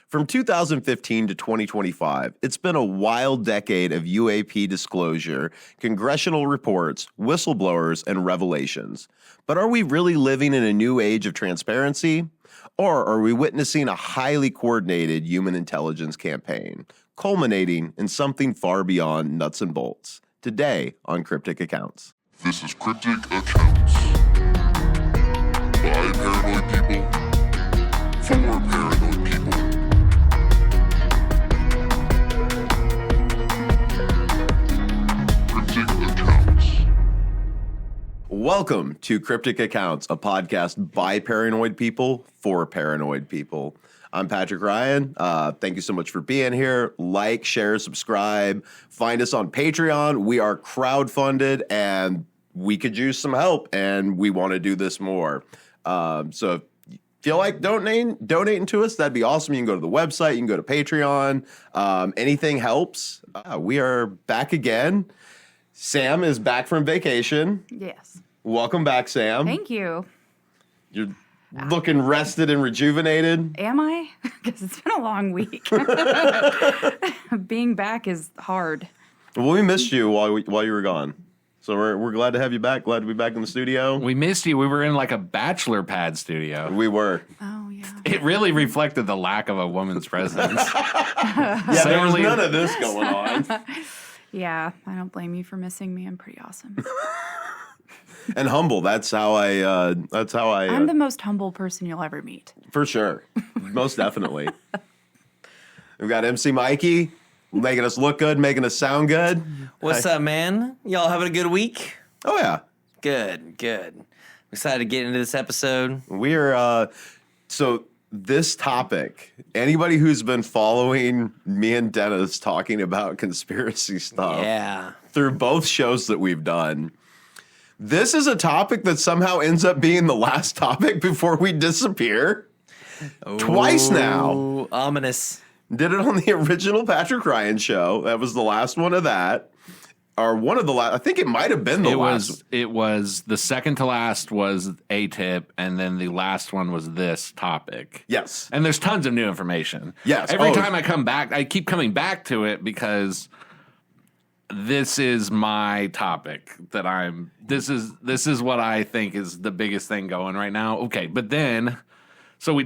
From 2015 to 2025, it's been a wild decade of UAP disclosure, congressional reports, whistleblowers, and revelations. But are we really living in a new age of transparency? Or are we witnessing a highly coordinated human intelligence campaign, culminating in something far beyond nuts and bolts? Today on Cryptic Accounts. This is Cryptic Accounts. By paranoid people, for paranoid people. Cryptic Accounts. Welcome to Cryptic Accounts, a podcast by paranoid people for paranoid people. I'm Patrick Ryan. Thank you so much for being here. Like, share, subscribe. Find us on Patreon. We are crowdfunded and we could use some help and we want to do this more. So if you feel like donating to us, that'd be awesome. You can go to the website. You can go to Patreon. Anything helps. We are back again. Sam is back from vacation. Yes. Welcome back, Sam. Thank you. You're looking rested and rejuvenated. Am I? Because it's been a long week. Being back is hard. Well, we missed you while you were gone. So we're glad to have you back. Glad to be back in the studio. We missed you. We were in like a bachelor pad studio. We were. Oh, yeah. It really reflected the lack of a woman's presence. Yeah, there was none of this going on. Yeah, I don't blame you for missing me. I'm pretty awesome. And humble. That's how I. I'm the most humble person you'll ever meet. For sure. Most definitely. We've got MC Mikey making us look good, making us sound good. What's up, man? Y'all having a good week? Oh yeah. Good. I'm excited to get into this episode. We're so this topic. Anybody who's been following me and Dennis talking about conspiracy stuff, Yeah. through both shows that we've done. This is a topic that somehow ends up being the last topic before we disappear. Twice now. Ooh, ominous. Did it on the original Patrick Ryan show. That was the last one of that. Or one of the last. I think it might have been the last. It was the second to last was a tip, and then the last one was this topic. Yes. And there's tons of new information. Yes. Every time I come back, I keep coming back to it because this is my topic that this is what I think is the biggest thing going right now. Okay, but then so we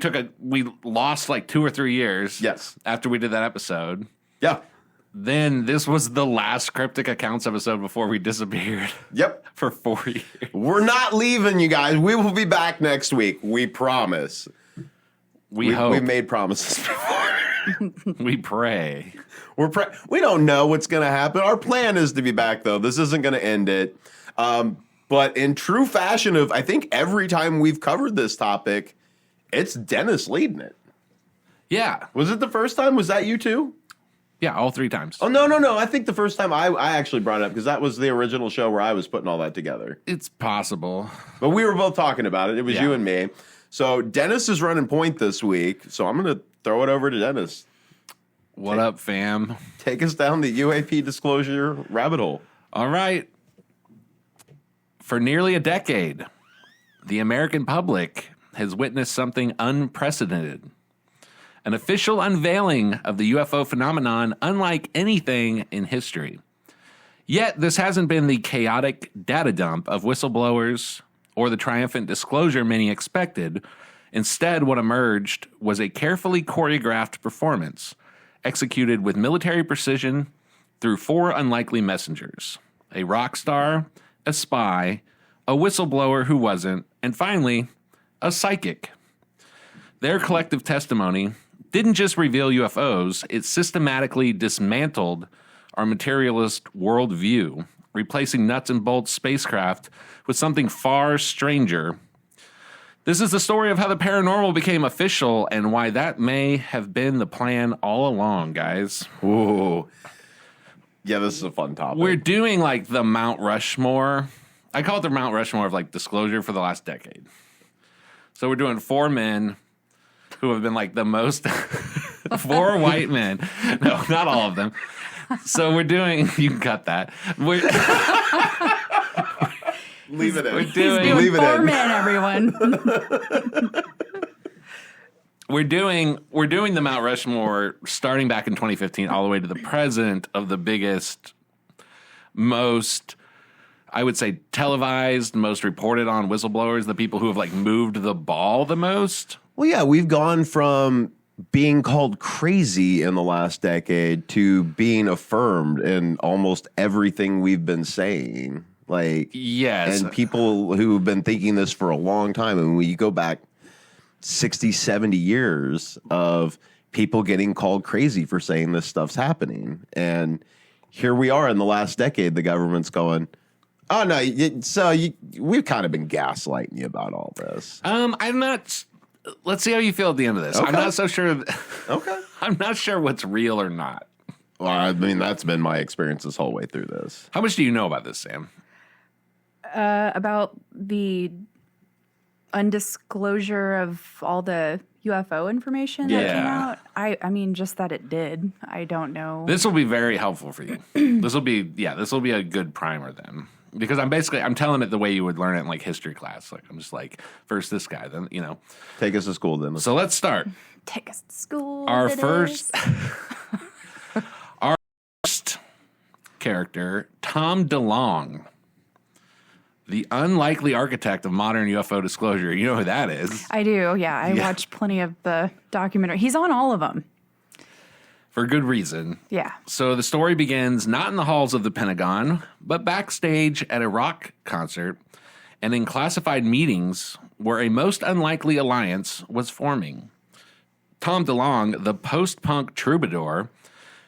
lost like 2 or 3 years. Yes. After we did that episode. Yeah. Then this was the last Cryptic Accounts episode before we disappeared. Yep. For 4 years. We're not leaving, you guys. We will be back next week. We promise. We hope. We've made promises before. We pray. We don't know what's going to happen. Our plan is to be back, though. This isn't going to end it. But in true fashion of, I think every time we've covered this topic, it's Dennis leading it. Yeah. Was it the first time? Was that you too? Yeah, all 3 times. Oh, no. I think the first time I actually brought it up because that was the original show where I was putting all that together. It's possible. But we were both talking about it. It was Yeah. you and me. So Dennis is running point this week. So I'm going to throw it over to Dennis. What up, fam? Take us down the UAP disclosure rabbit hole. All right. For nearly a decade, the American public has witnessed something unprecedented. An official unveiling of the UFO phenomenon unlike anything in history. Yet, this hasn't been the chaotic data dump of whistleblowers or the triumphant disclosure many expected. Instead, what emerged was a carefully choreographed performance executed with military precision through 4 unlikely messengers: a rock star, a spy, a whistleblower who wasn't, and finally, a psychic. Their collective testimony didn't just reveal UFOs, it systematically dismantled our materialist worldview, replacing nuts and bolts spacecraft with something far stranger. This is the story of how the paranormal became official and why that may have been the plan all along, guys. Ooh. Yeah, this is a fun topic. We're doing like the Mount Rushmore. I call it the Mount Rushmore of like disclosure for the last decade. So we're doing 4 men who have been like the most 4 white men. No, not all of them. So we're doing, you can cut that. Leave it in. We're He's doing Leave it 4 in. men, everyone. we're doing the Mount Rushmore starting back in 2015 all the way to the present of the biggest, most, I would say, televised, most reported on whistleblowers, the people who have like moved the ball the most. Well, yeah, we've gone from being called crazy in the last decade to being affirmed in almost everything we've been saying. Like, Yes. and people who've been thinking this for a long time. And when you go back 60, 70 years of people getting called crazy for saying this stuff's happening. And here we are in the last decade, the government's going, oh, no, we've kind of been gaslighting you about all this. I'm not. Let's see how you feel at the end of this. Okay. I'm not so sure. Okay. I'm not sure what's real or not. Well, I mean, that's been my experience this whole way through this. How much do you know about this, Sam? About the undisclosure of all the UFO information that came Yeah. out. I mean, just that it did. I don't know. This will be very helpful for you. This will be a good primer then. Because I'm telling it the way you would learn it in like history class. Like I'm just like, first this guy, then, Take us to school, then. So let's start. Take us to school. Our it first character, Tom DeLonge, the unlikely architect of modern UFO disclosure. You know who that is. I do, yeah. I watched plenty of the documentary. He's on all of them. For good reason. Yeah. So the story begins not in the halls of the Pentagon, but backstage at a rock concert and in classified meetings where a most unlikely alliance was forming. Tom DeLonge, the post-punk troubadour,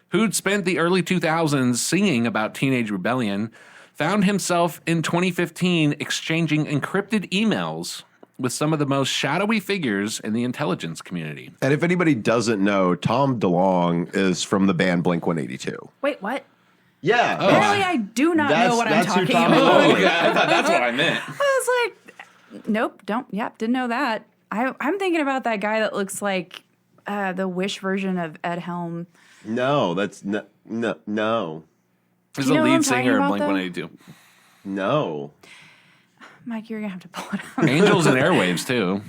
who'd spent the early 2000s singing about teenage rebellion, found himself in 2015 exchanging encrypted emails with some of the most shadowy figures in the intelligence community. And if anybody doesn't know, Tom DeLonge is from the band Blink-182. Wait, what? Yeah. Apparently, I do not know what I'm that's who talking Tom about. DeLonge is. I thought that's what I meant. I was like, nope, didn't know that. I'm thinking about that guy that looks like the Wish version of Ed Helm. No, that's no. He's You the know who I'm lead talking singer of about, though? Blink-182. No. Mike, you're gonna have to pull it up. Angels and Airwaves, too.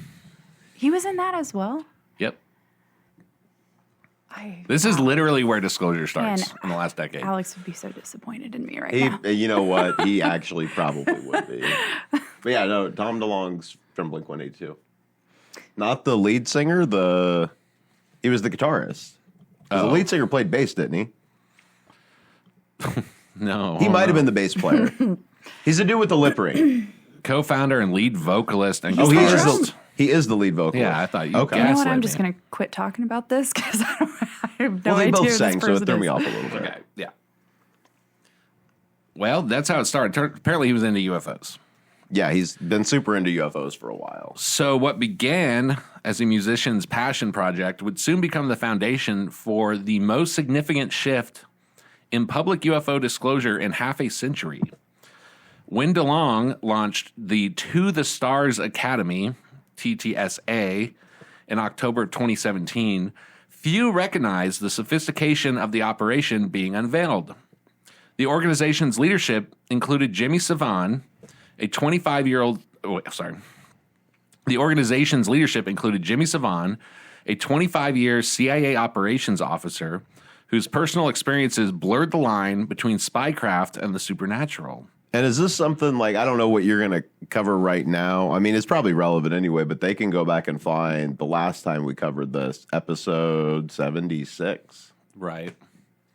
He was in that as well. Yep. This is literally where disclosure starts Man, in the last decade. Alex would be so disappointed in me right now. You know what? He actually probably would be. But yeah, no, Tom DeLonge's from Blink-182. Not the lead singer, he was the guitarist. 'Cause the lead singer played bass, didn't he? No. He might have been the bass player. He's the dude with the lip ring. Co-founder and lead vocalist. And Oh, he guitarist. is he is the lead vocalist. Yeah, I thought you Okay. You know what? gaslit I'm just me. gonna quit talking about this because I have no Well, they idea both who this sang, so it person threw is. me off a little bit. Okay, yeah. Well, that's how it started. Apparently, he was into UFOs. Yeah, he's been super into UFOs for a while. So what began as a musician's passion project would soon become the foundation for the most significant shift in public UFO disclosure in half a century. When DeLonge launched the To the Stars Academy, TTSA, in October of 2017, few recognized the sophistication of the operation being unveiled. The organization's leadership included Jimmy Savan, a 25-year-old. The organization's leadership included Jimmy Savan, a 25-year CIA operations officer whose personal experiences blurred the line between spycraft and the supernatural. And is this something like, I don't know what you're going to cover right now. I mean, it's probably relevant anyway, but they can go back and find the last time we covered this, episode 76. Right.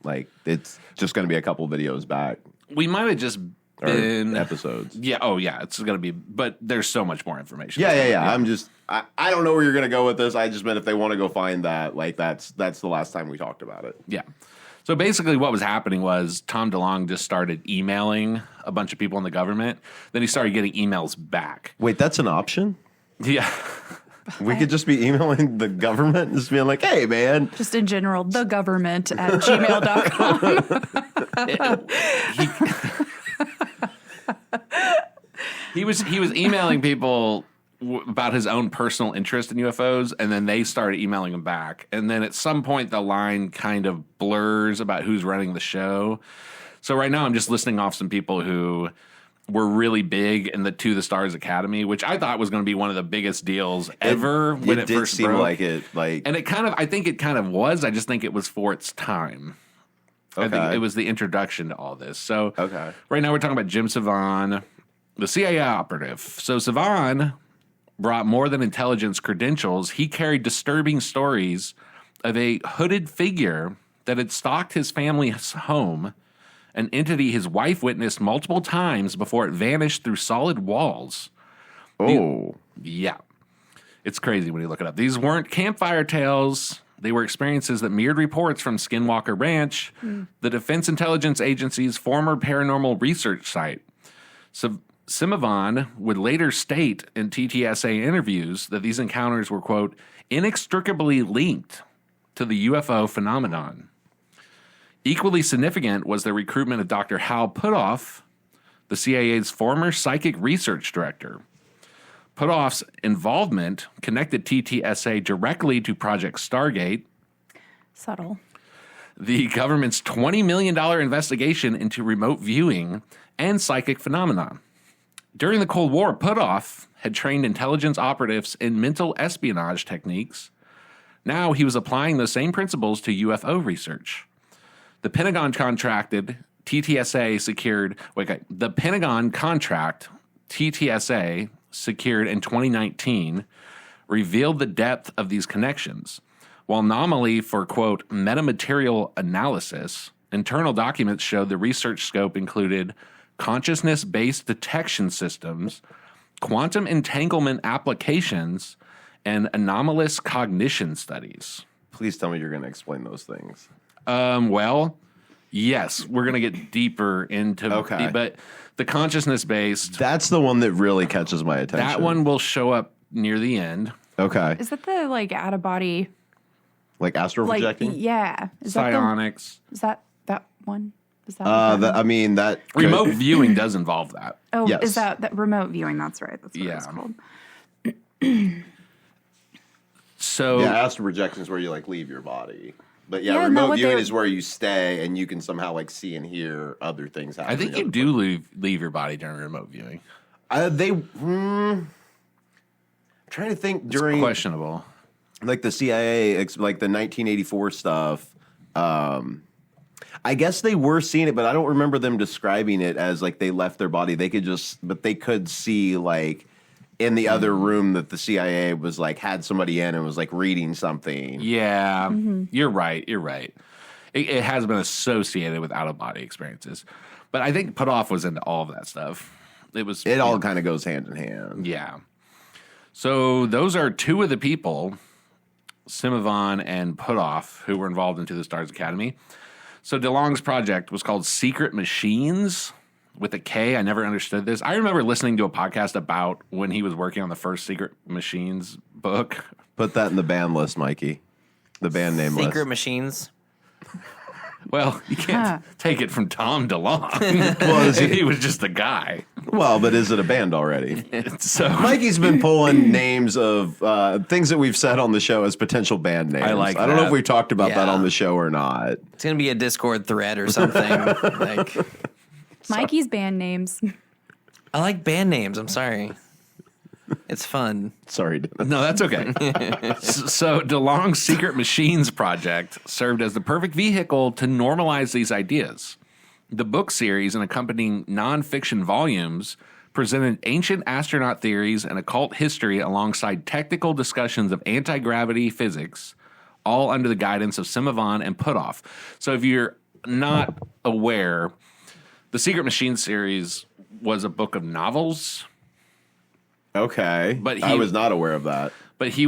Like, it's just going to be a couple videos back. We might have just Or been episodes. Yeah. Oh, yeah. It's going to be, but there's so much more information. Yeah. I don't know where you're going to go with this. I just meant if they want to go find that, like, that's the last time we talked about it. Yeah. So basically what was happening was Tom DeLonge just started emailing a bunch of people in the government. Then he started getting emails back. Wait, that's an option? Yeah. We could just be emailing the government and just being like, hey, man. Just in general, the government at gmail.com. He was emailing people about his own personal interest in UFOs, and then they started emailing him back. And then at some point, the line kind of blurs about who's running the show. So right now, I'm just listing off some people who were really in the To the Stars Academy, which I thought was going to be one of the biggest deals ever when it did first seem broke. like it. And I think it kind of was. I just think it was for its time. I think Okay. it was the introduction to all this. So Okay. right now we're talking about Jim Savan, the CIA operative. So Savan brought more than intelligence credentials. He carried disturbing stories of a hooded figure that had stalked his family's home, an entity his wife witnessed multiple times before it vanished through solid walls. Oh. Yeah. It's crazy when you look it up. These weren't campfire tales. They were experiences that mirrored reports from Skinwalker Ranch, the Defense Intelligence Agency's former paranormal research site. So Simivan would later state in TTSA interviews that these encounters were, quote, inextricably linked to the UFO phenomenon. Equally significant was the recruitment of Dr. Hal Puthoff, the CIA's former psychic research director. Puthoff's involvement connected TTSA directly to Project Stargate, Subtle. the government's $20 million investigation into remote viewing and psychic phenomena. During the Cold War, Puthoff had trained intelligence operatives in mental espionage techniques. Now he was applying those same principles to UFO research. The Pentagon contract TTSA secured in 2019 revealed the depth of these connections. While nominally for, quote, metamaterial analysis, internal documents showed the research scope included consciousness-based detection systems, quantum entanglement applications, and anomalous cognition studies. Please tell me you're going to explain those things. Well, yes, we're going to get deeper into Okay. but the consciousness-based, That's the one that really catches my attention. that one will show up near the end. Okay. Is that the like out of body? Like astral Like projecting? yeah. Is that Psionics. is that one? Is that? what that one- that Remote viewing does involve that. Oh, yes. is that remote viewing? That's right. That's what Yeah. it's called. So Yeah, astral projection is where you like leave your body. But yeah, Yeah, no, remote what viewing they're- is where you stay and you can somehow like see and hear other things I happening. think you do leave your body during remote viewing. I'm trying to think during Questionable. like the CIA, like the 1984 stuff. I guess they were seeing it, but I don't remember them describing it as like they left their body. They could see like in the other room that the CIA was like had somebody in and was like reading something. Yeah, you're right. You're right. It has been associated with out of body experiences, but I think Puthoff was into all of that stuff. It all kind of goes hand in hand. Yeah. So those are two of the people, Simivan and Puthoff, who were involved into the Stars Academy. So DeLonge's project was called Secret Machines with a K. I never understood this. I remember listening to a podcast about when he was working on the first Secret Machines book. Put that in the band list, Mikey. The band name Secret list. Machines. Well, you can't take it from Tom DeLonge. Well, he was just a guy. Well, but is it a band already? So Mikey's been pulling names of things that we've said on the show as potential band names. I like I don't know that. if we talked about that Yeah. on the show or not. It's gonna be a Discord thread or something. like Mikey's band names. I like band names. I'm sorry. It's fun. Sorry, Dennis. no, that's okay. So DeLonge's Secret Machines project served as the perfect vehicle to normalize these ideas. The book series and accompanying nonfiction volumes presented ancient astronaut theories and occult history alongside technical discussions of anti-gravity physics, all under the guidance of Simivan and Puthoff. So if you're not aware, the Secret Machines series was a book of novels. Okay, But I he- was not aware of that. But he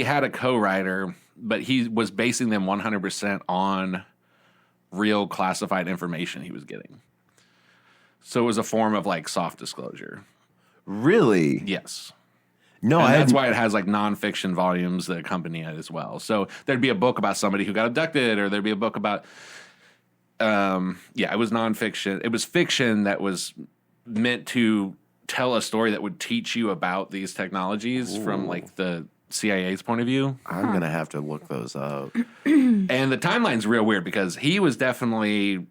had a co-writer, but he was basing them 100% on real classified information he was getting. So it was a form of like soft disclosure. Really? Yes. No, And I that's had, why it has like nonfiction volumes that accompany it as well. So there'd be a book about somebody who got abducted, or there'd be a book about it was nonfiction. It was fiction that was meant to tell a story that would teach you about these technologies from like the CIA's point of view. I'm gonna have to look those up. And the timeline's real weird because he was definitely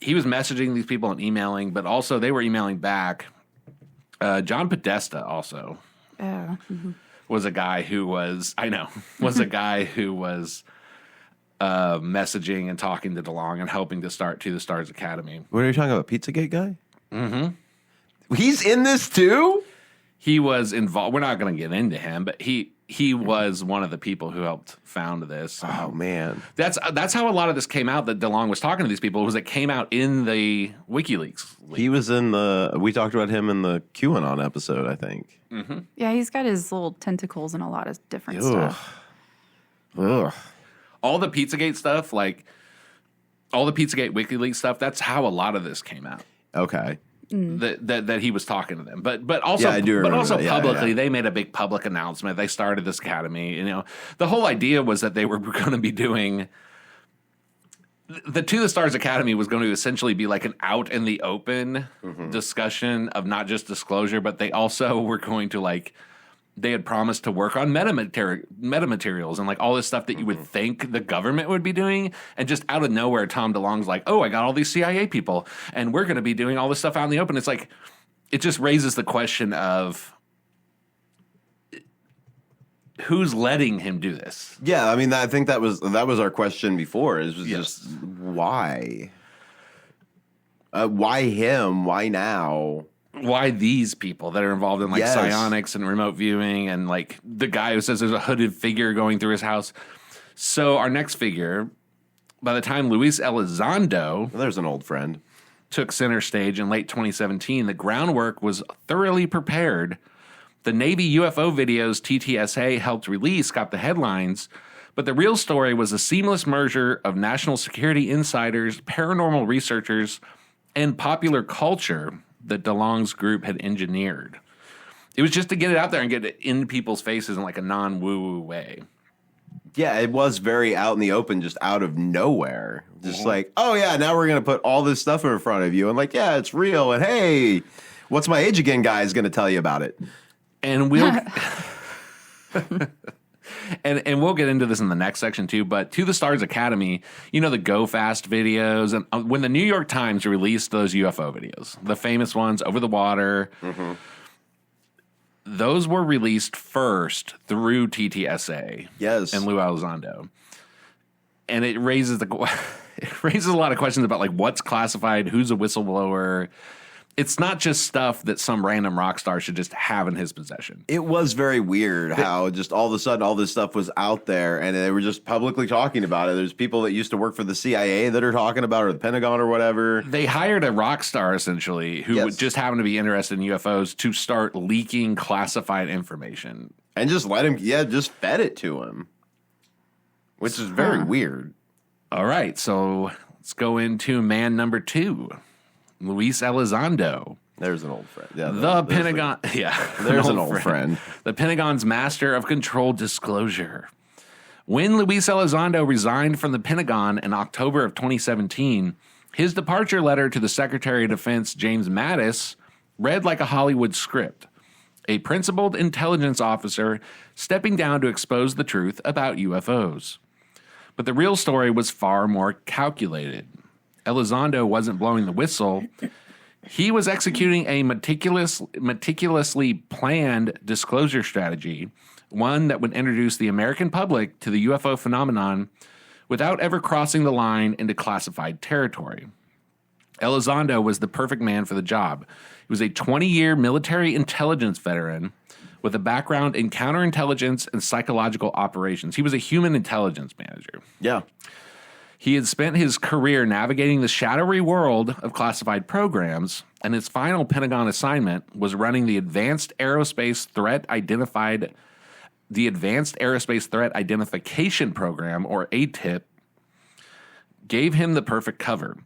he was messaging these people and emailing, but also they were emailing back. John Podesta also was a guy who was messaging and talking to DeLonge and helping to start To the Stars Academy. What are you talking about? Pizzagate guy? Mm-hmm. He's in this too? He was involved. We're not going to get into him, but he was one of the people who helped found this. Oh man, that's how a lot of this came out. That DeLonge was talking to these people. Was it came out in the WikiLeaks leak. He was in we talked about him in the QAnon episode, I think. Mm-hmm. Yeah, he's got his little tentacles in a lot of different stuff. Ugh. All the Pizzagate stuff, like all the Pizzagate WikiLeaks stuff, that's how a lot lot of this came out. Okay. That he was talking to them, but also, yeah, I do remember but also that. publicly, Yeah. they made a big public announcement. They started this academy. You know, the whole idea was that they were going to be doing the To the Stars Academy was going to essentially be like an out in the open discussion of not just disclosure, but they also were going to they had promised to work on metamaterials and like all this stuff that you would think the government would be doing. And just out of nowhere, Tom DeLonge's like, oh, I got all these CIA people and we're going to be doing all this stuff out in the open. It's like, it just raises the question of who's letting him do this? Yeah, I mean, I think that was our question before. Is just why? Why him? Why now? Why these people that are involved in psionics and remote viewing and like the guy who says there's a hooded figure going through his house. So our next figure, by the time Luis Elizondo, There's an old friend, took center stage in late 2017, the groundwork was thoroughly prepared. The Navy UFO videos TTSA helped release got the headlines, but the real story was a seamless merger of national security insiders, paranormal researchers, and popular culture that DeLonge's group had engineered. It was just to get it out there and get it in people's faces in like a non-woo-woo way. Yeah, it was very out in the open, just out of nowhere. Just like, oh yeah, now we're going to put all this stuff in front of you. And like, yeah, it's real. And hey, what's my age again, guy, is going to tell you about it. And we'll and we'll get into this in the next section too, but To the Stars Academy, you know, the Go Fast videos, and when the New York Times released those UFO videos, the famous ones over the water, those were released first through TTSA. Yes. And Lou Elizondo. And it raises it raises a lot of questions about like what's classified, who's a whistleblower. It's not just stuff that some random rock star should just have in his possession. It was very weird how just all of a sudden all this stuff was out there and they were just publicly talking about it. There's people that used to work for the CIA that are talking about it, or the Pentagon or whatever. They hired a rock star essentially who would just happen to be interested in UFOs to start leaking classified information. And just let him, just fed it to him. Which is very weird. All right, so let's go into man number 2. Luis Elizondo. There's an old friend. Yeah, The Pentagon. There's an old friend. The Pentagon's master of controlled disclosure. When Luis Elizondo resigned from the Pentagon in October of 2017, his departure letter to the Secretary of Defense, James Mattis, read like a Hollywood script. A principled intelligence officer stepping down to expose the truth about UFOs. But the real story was far more calculated. Elizondo wasn't blowing the whistle. He was executing a meticulously planned disclosure strategy, one that would introduce the American public to the UFO phenomenon without ever crossing the line into classified territory. Elizondo was the perfect man for the job. He was a 20-year military intelligence veteran with a background in counterintelligence and psychological operations. He was a human intelligence manager. Yeah. He had spent his career navigating the shadowy world of classified programs, and his final Pentagon assignment was running the Advanced Aerospace Threat Identification Program, or ATIP, gave him the perfect cover.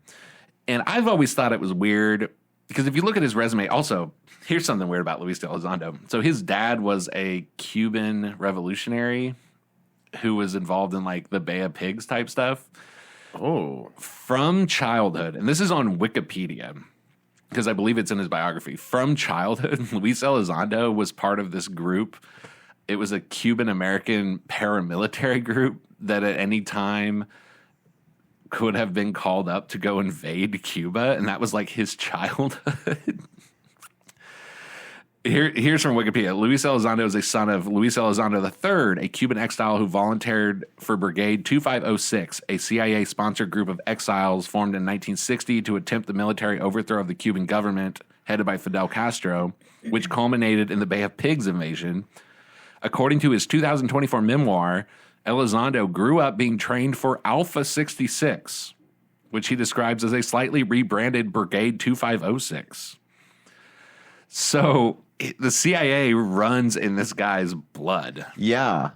And I've always thought it was weird, because if you look at his resume, also, here's something weird about Luis Elizondo. So his dad was a Cuban revolutionary who was involved in like the Bay of Pigs type stuff. Oh. From childhood, and this is on Wikipedia, because I believe it's in his biography. From childhood, Luis Elizondo was part of this group. It was a Cuban-American paramilitary group that at any time could have been called up to go invade Cuba, and that was like his childhood. Here's from Wikipedia. Luis Elizondo is a son of Luis Elizondo III, a Cuban exile who volunteered for Brigade 2506, a CIA-sponsored group of exiles formed in 1960 to attempt the military overthrow of the Cuban government, headed by Fidel Castro, which culminated in the Bay of Pigs invasion. According to his 2024 memoir, Elizondo grew up being trained for Alpha 66, which he describes as a slightly rebranded Brigade 2506. So the CIA runs in this guy's blood. Yeah.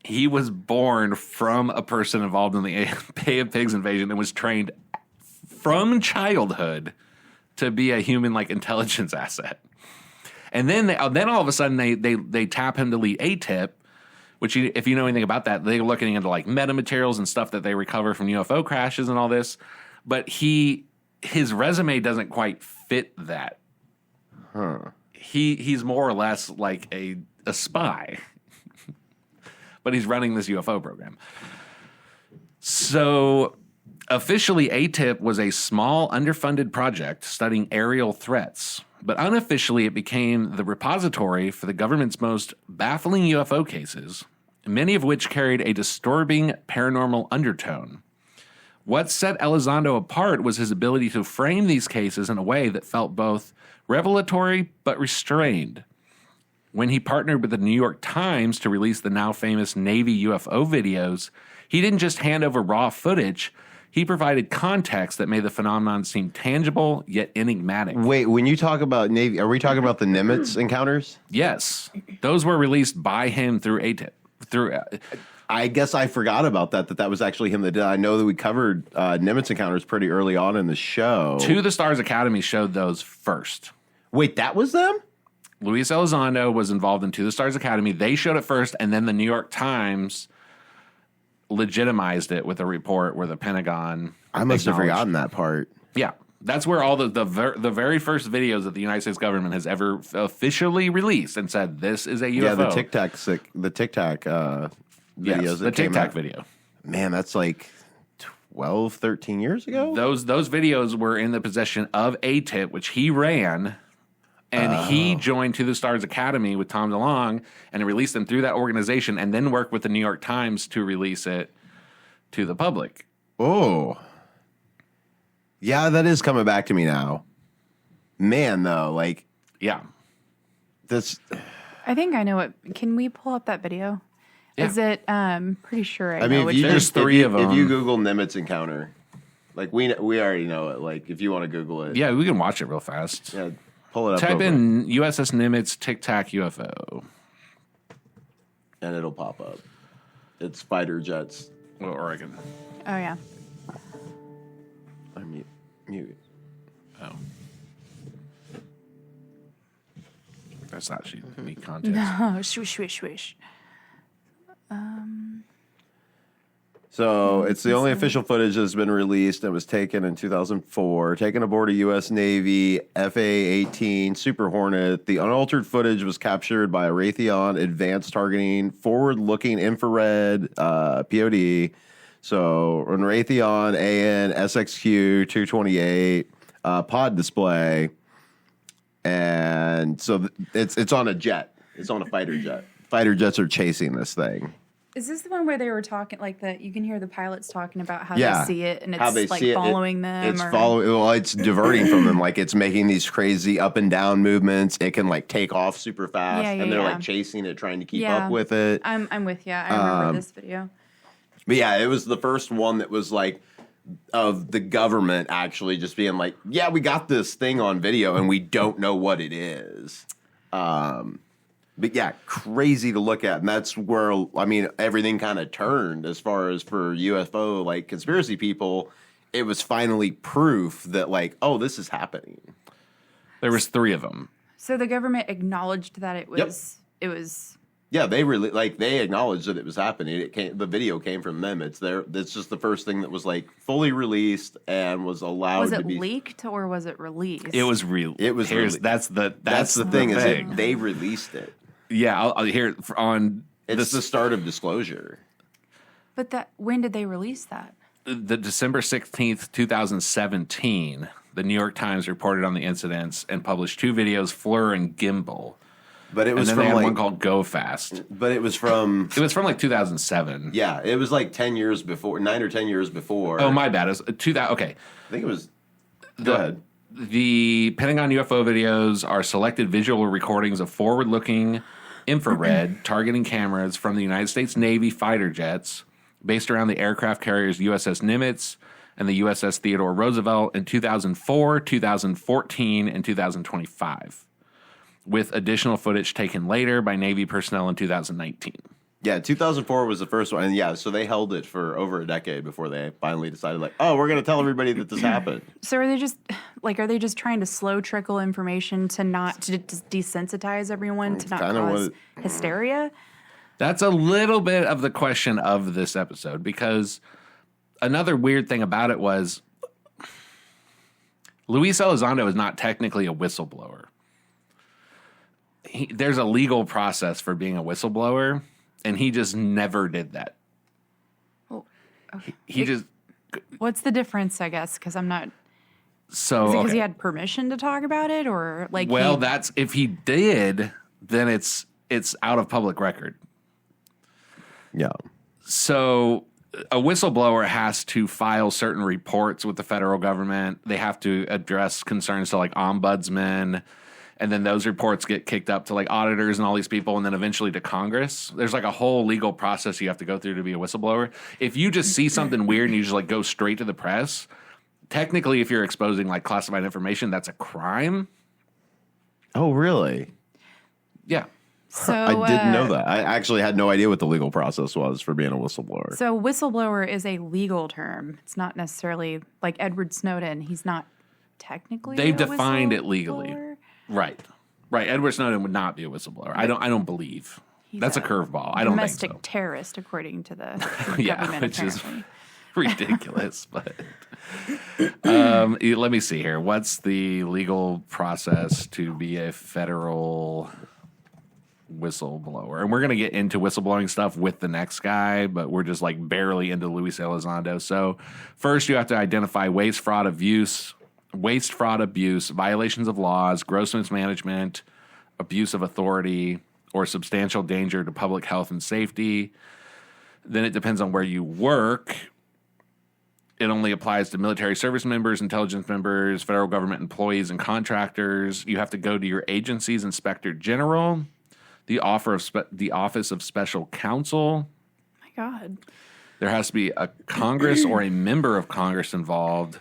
He was born from a person involved in the Bay of Pigs invasion and was trained from childhood to be a human like intelligence asset. And then all of a sudden they tap him to lead ATIP, which if you know anything about that, they're looking into like metamaterials and stuff that they recover from UFO crashes and all this. But his resume doesn't quite fit that. Huh. He's more or less like a spy, but he's running this UFO program. So officially, ATIP was a small, underfunded project studying aerial threats, but unofficially, it became the repository for the government's most baffling UFO cases, many of which carried a disturbing paranormal undertone. What set Elizondo apart was his ability to frame these cases in a way that felt both revelatory but restrained. When he partnered with the New York Times to release the now famous Navy UFO videos, he didn't just hand over raw footage, he provided context that made the phenomenon seem tangible yet enigmatic. Wait, when you talk about Navy, are we talking about the Nimitz encounters? Yes, those were released by him through ATIP. I guess I forgot about that was actually him that did. I know that we covered Nimitz encounters pretty early on in the show. To the Stars Academy showed those first. Wait, that was them? Luis Elizondo was involved in To the Stars Academy. They showed it first, and then the New York Times legitimized it with a report where the Pentagon I must have acknowledged- forgotten that part. Yeah, that's where all the very first videos that the United States government has ever officially released and said this is a UFO. Yeah, the Tic Tac videos. Yes, the that came Tic Tac out. video. Man, that's like 12, 13 years ago? Those videos were in the possession of ATIP, which he ran, and he joined To the Stars Academy with Tom DeLonge and released them through that organization, and then worked with the New York Times to release it to the public. Oh. Yeah, that is coming back to me now. Man, though, like, Yeah. this... I think I know what. Can we pull up that video? Yeah. Is it? Pretty sure I I know mean, which if you one. There's just three if of you, them. If you Google Nimitz encounter, like we already know it. Like if you want to Google it, Yeah, we can watch it real fast. yeah, pull it up. Type real in USS Nimitz Tic Tac UFO. quick, and it'll pop up. It's fighter jets. Well, Oregon. Oh yeah. I mute. Oh. That's not me context. Oh, swish, swish, swish. So it's the only official footage that's been released. It was taken in 2004, taken aboard a U.S. Navy FA-18 Super Hornet. The unaltered footage was captured by a Raytheon Advanced Targeting Forward-Looking Infrared POD. So an Raytheon AN SXQ 228 pod display, and so it's on a jet. It's on a fighter jet. Fighter jets are chasing this thing. Is this the one where they were talking like that? You can hear the pilots talking about how Yeah. they see it, and How they it's like see it. following them. It's or, following. Well, it's diverting from them. Like it's making these crazy up and down movements. It can like take off super fast, Yeah, and they're yeah. like chasing it, trying to keep Yeah. up with it. I'm with you. I remember this video. But yeah, it was the first one that was like of the government actually just being like, yeah, we got this thing on video and we don't know what it is. But yeah, crazy to look at. And that's where, I mean, everything kind of turned as far as for UFO, like conspiracy people. It was finally proof that like, oh, this is happening. There was 3 of them. So the government acknowledged that it was. It was. Yeah, they really like they acknowledged that it was happening. It came, the video came from them. It's there. It's just the first thing that was like fully released and was allowed Was to it be leaked or was it released? It was real. It was Here's, really- that's the thing is thing. that they released it. Yeah, I'll hear it on It's the start of disclosure. But that when did they release that? the December 16th, 2017, the New York Times reported on the incidents and published 2 videos, Fleur and Gimbal. But it was And then from they had like one called Go Fast. But it was from It was from like 2007. yeah, it was like 10 years before, 9 or 10 years before. Oh, my bad. It was 2000. Okay. I think it was. Go ahead. The Pentagon UFO videos are selected visual recordings of forward-looking infrared targeting cameras from the United States Navy fighter jets based around the aircraft carriers USS Nimitz and the USS Theodore Roosevelt in 2004, 2014, and 2025, with additional footage taken later by Navy personnel in 2019. Yeah, 2004 was the first one, and yeah, so they held it for over a decade before they finally decided, like, oh, we're going to tell everybody that this happened. So are they just trying to slow trickle information to desensitize everyone to not cause hysteria? That's a little bit of the question of this episode, because another weird thing about it was Luis Elizondo is not technically a whistleblower. There's a legal process for being a whistleblower, and he just never did that. Well, okay. He just... What's the difference, I guess? Because I'm not... So, Is it because okay. he had permission to talk about it, or like? Well, that's if he did, then it's out of public record. Yeah. So a whistleblower has to file certain reports with the federal government. They have to address concerns to like ombudsmen, and then those reports get kicked up to like auditors and all these people, and then eventually to Congress. There's like a whole legal process you have to go through to be a whistleblower. If you just see something weird and you just like go straight to the press, technically, if you're exposing like classified information, that's a crime. Oh, really? Yeah. So I didn't know that. I actually had no idea what the legal process was for being a whistleblower. So whistleblower is a legal term. It's not necessarily like Edward Snowden. He's not technically. They've a defined it legally. whistleblower. Right. Edward Snowden would not be a whistleblower. I don't believe. That's a curveball. I don't think so. Domestic terrorist, according to the Yeah, government, which is apparently. ridiculous. But let me see here. What's the legal process to be a federal whistleblower? And we're going to get into whistleblowing stuff with the next guy, but we're just like barely into Luis Elizondo. So first you have to identify waste, fraud, abuse, violations of laws, gross mismanagement, abuse of authority, or substantial danger to public health and safety. Then it depends on where you work. It only applies to military service members, intelligence members, federal government employees, and contractors. You have to go to your agency's inspector general, the Office of Special Counsel. My God. There has to be a Congress or a member of Congress involved,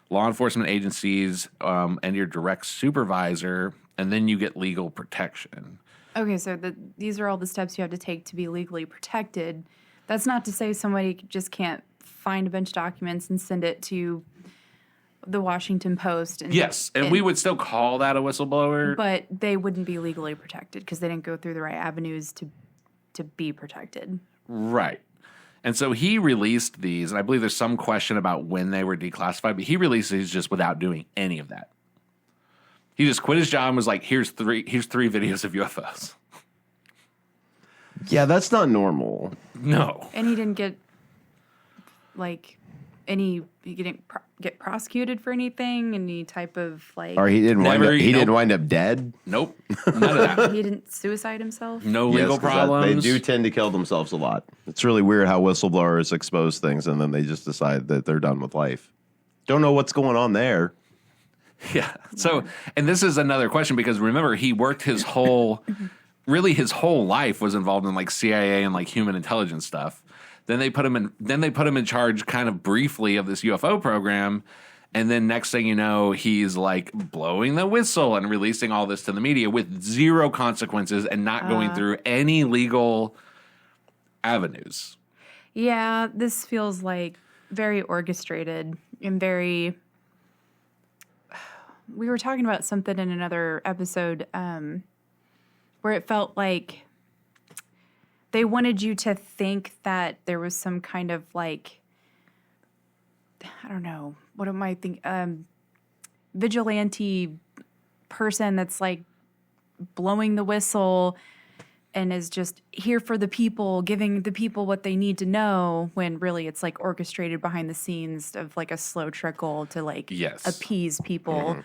law enforcement agencies, and your direct supervisor, and then you get legal protection. Okay, so these are all the steps you have to take to be legally protected. That's not to say somebody just can't find a bunch of documents and send it to the Washington Post. And we would still call that a whistleblower. But they wouldn't be legally protected because they didn't go through the right avenues to be protected. Right. And so he released these, and I believe there's some question about when they were declassified, but he released these just without doing any of that. He just quit his job and was like, here's three videos of UFOs. Yeah, that's not normal. No. And he didn't get he didn't get prosecuted for anything, any type of like. Or he didn't didn't wind up dead. Nope. None of that. He didn't suicide himself. No legal 'cause problems. they do tend to kill themselves a lot. It's really weird how whistleblowers expose things and then they just decide that they're done with life. Don't know what's going on there. Yeah. So, and this is another question because remember, he worked his whole life was involved in like CIA and like human intelligence stuff. Then they put him in charge kind of briefly of this UFO program. And then next thing you know, he's like blowing the whistle and releasing all this to the media with zero consequences and not going through any legal avenues. Yeah, this feels like very orchestrated and very. We were talking about something in another episode where it felt like they wanted you to think that there was some kind of like, I don't know, what am I thinking? Vigilante person that's like blowing the whistle and is just here for the people, giving the people what they need to know, when really it's like orchestrated behind the scenes of like a slow trickle to like appease people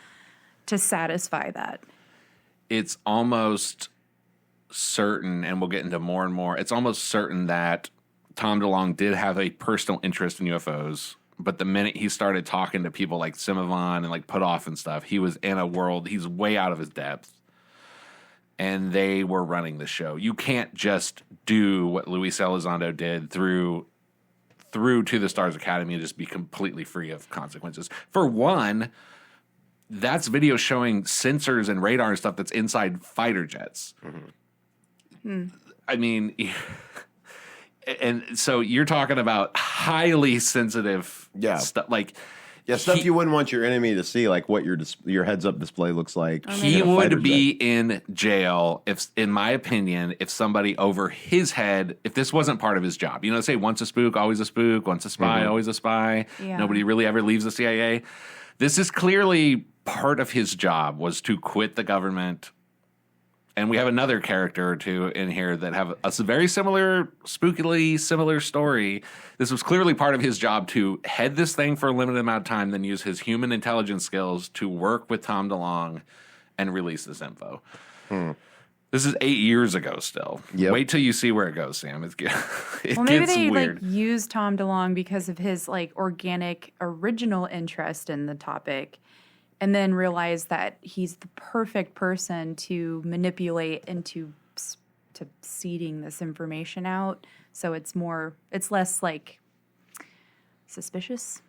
to satisfy that. It's almost certain, and we'll get into more and more, it's almost certain that Tom DeLonge did have a personal interest in UFOs, but the minute he started talking to people like Simavon and like Putoff and stuff, he was in a world, he's way out of his depth. And they were running the show. You can't just do what Luis Elizondo did through To the Stars Academy and just be completely free of consequences. For one, that's video showing sensors and radar and stuff that's inside fighter jets. I mean, and so you're talking about highly sensitive stuff. Like, stuff you wouldn't want your enemy to see, like what your heads-up display looks like. He would be in jail if, in my opinion, if somebody over his head, if this wasn't part of his job. You know, say once a spook, always a spook, once a spy, always a spy. Yeah. Nobody really ever leaves the CIA. This is clearly part of his job, was to quit the government. And we have another character or two in here that have a very similar, spookily similar story. This was clearly part of his job to head this thing for a limited amount of time, then use his human intelligence skills to work with Tom DeLonge and release this info. This is 8 years ago still. Wait till you see where it goes, Sam. It well, maybe gets they weird. like used Tom DeLonge because of his like organic original interest in the topic, and then realize that he's the perfect person to manipulate into to seeding this information out. So it's less like suspicious.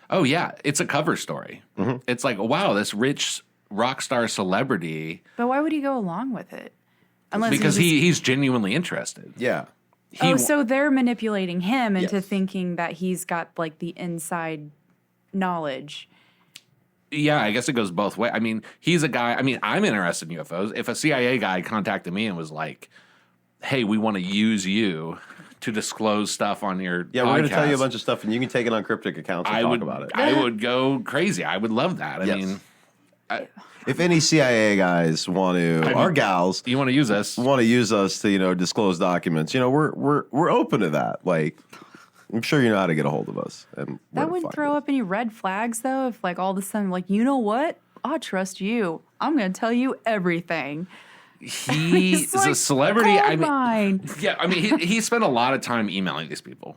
Oh yeah, it's a cover story. It's like, wow, this rich rock star celebrity. But why would he go along with it? Because he's genuinely interested. Yeah. So they're manipulating him into thinking that he's got like the inside knowledge. Yeah, I guess it goes both ways. I mean, he's a guy. I mean, I'm interested in UFOs. If a CIA guy contacted me and was like, hey, we want to use you to disclose stuff on your podcast. We're going to tell you a bunch of stuff, and you can take it on Cryptic Accounts and talk about it. I would go crazy. I would love that. I mean, if any CIA guys want to, or gals, you want to use us, to disclose documents, we're open to that. Like, I'm sure you know how to get a hold of us. And that wouldn't throw up any red flags, though, if like all of a sudden, like, you know what? I trust you. I'm going to tell you everything. He's like, a celebrity. He spent a lot of time emailing these people,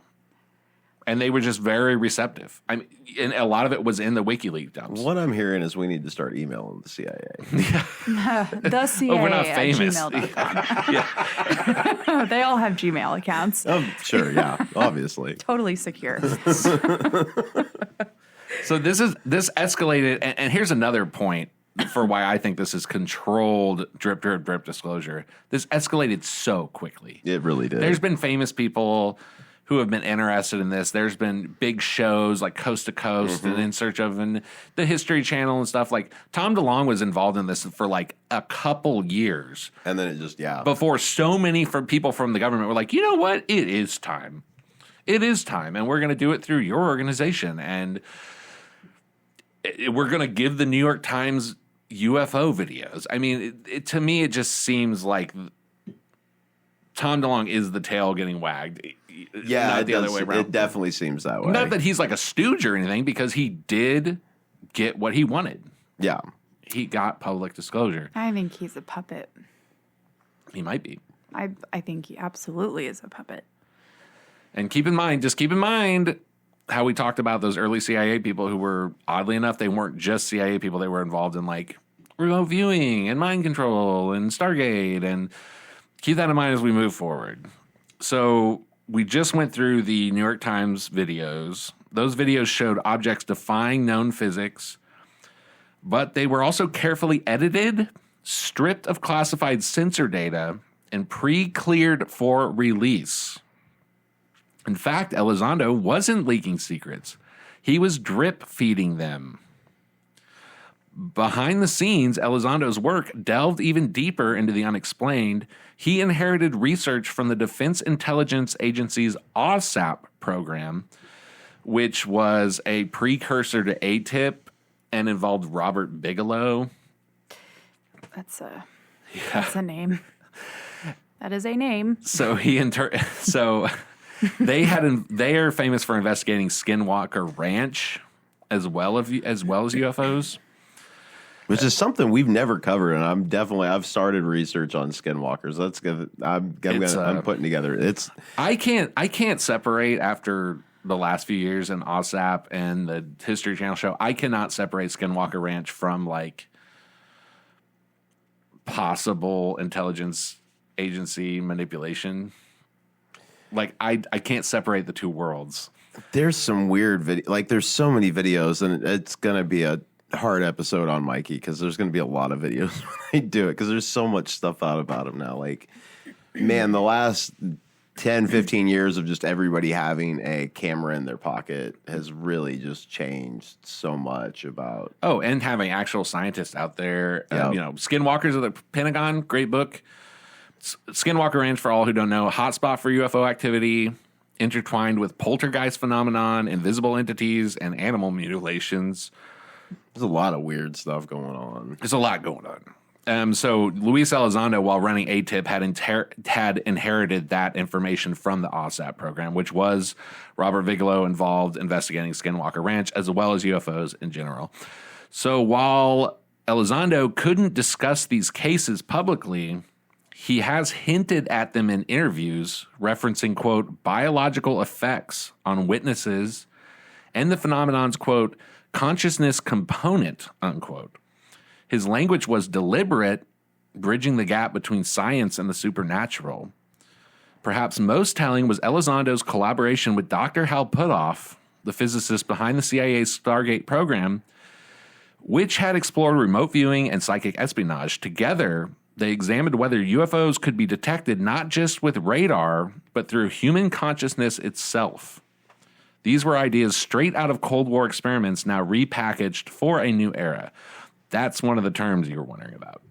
and they were just very receptive. I mean, and a lot of it was in the WikiLeaks dumps. What I'm hearing is we need to start emailing the CIA. The CIA we're not famous. gmail.com. They all have Gmail accounts. Sure, yeah, obviously. Totally secure. So this escalated, and here's another point for why I think this is controlled drip disclosure. This escalated so quickly. It really did. There's been famous people who have been interested in this. There's been big shows like Coast to Coast and In Search of, and the History Channel and stuff. Like, Tom DeLonge was involved in this for like a couple years. And then it just, before so many people from the government were like, you know what? It is time. It is time. And we're going to do it through your organization. And we're going to give the New York Times UFO videos. I mean, to me, it just seems like Tom DeLonge is the tail getting wagged. Yeah, not the other way around. It definitely seems that way. Not that he's like a stooge or anything, because he did get what he wanted. Yeah. He got public disclosure. I think he's a puppet. He might be. I think he absolutely is a puppet. And keep in mind how we talked about those early CIA people who were, oddly enough, they weren't just CIA people. They were involved in like remote viewing and mind control and Stargate. And keep that in mind as we move forward. So we just went through the New York Times videos. Those videos showed objects defying known physics, but they were also carefully edited, stripped of classified sensor data, and pre-cleared for release. In fact, Elizondo wasn't leaking secrets. He was drip feeding them. Behind the scenes, Elizondo's work delved even deeper into the unexplained. He inherited research from the Defense Intelligence Agency's OSAP program, which was a precursor to ATIP and involved Robert Bigelow. That's a name. That is a name. So they are famous for investigating Skinwalker Ranch as well as UFOs. Which is something we've never covered, and I've started research on skinwalkers. That's good. I'm putting together. I can't separate after the last few years in OSAP and the History Channel show. I cannot separate Skinwalker Ranch from like possible intelligence agency manipulation. Like I can't separate the two worlds. There's some weird video. Like there's so many videos, and it's gonna be a hard episode on Mikey because there's going to be a lot of videos when I do it because there's so much stuff out about him now. Like, man, the last 10, 15 years of just everybody having a camera in their pocket has really just changed so much about. Oh, and having actual scientists out there. Yeah. Skinwalkers of the Pentagon, great book. Skinwalker Ranch, for all who don't know, hotspot for UFO activity, intertwined with poltergeist phenomenon, invisible entities, and animal mutilations. There's a lot of weird stuff going on. There's a lot going on. So Luis Elizondo, while running ATIP, had inherited that information from the OSAP program, which was Robert Bigelow involved investigating Skinwalker Ranch as well as UFOs in general. So while Elizondo couldn't discuss these cases publicly, he has hinted at them in interviews, referencing, quote, biological effects on witnesses and the phenomenon's, quote, consciousness component, unquote. His language was deliberate, bridging the gap between science and the supernatural. Perhaps most telling was Elizondo's collaboration with Dr. Hal Puthoff, the physicist behind the CIA's Stargate program, which had explored remote viewing and psychic espionage. Together, they examined whether UFOs could be detected not just with radar, but through human consciousness itself. These were ideas straight out of Cold War experiments, now repackaged for a new era. That's one of the terms you were wondering about.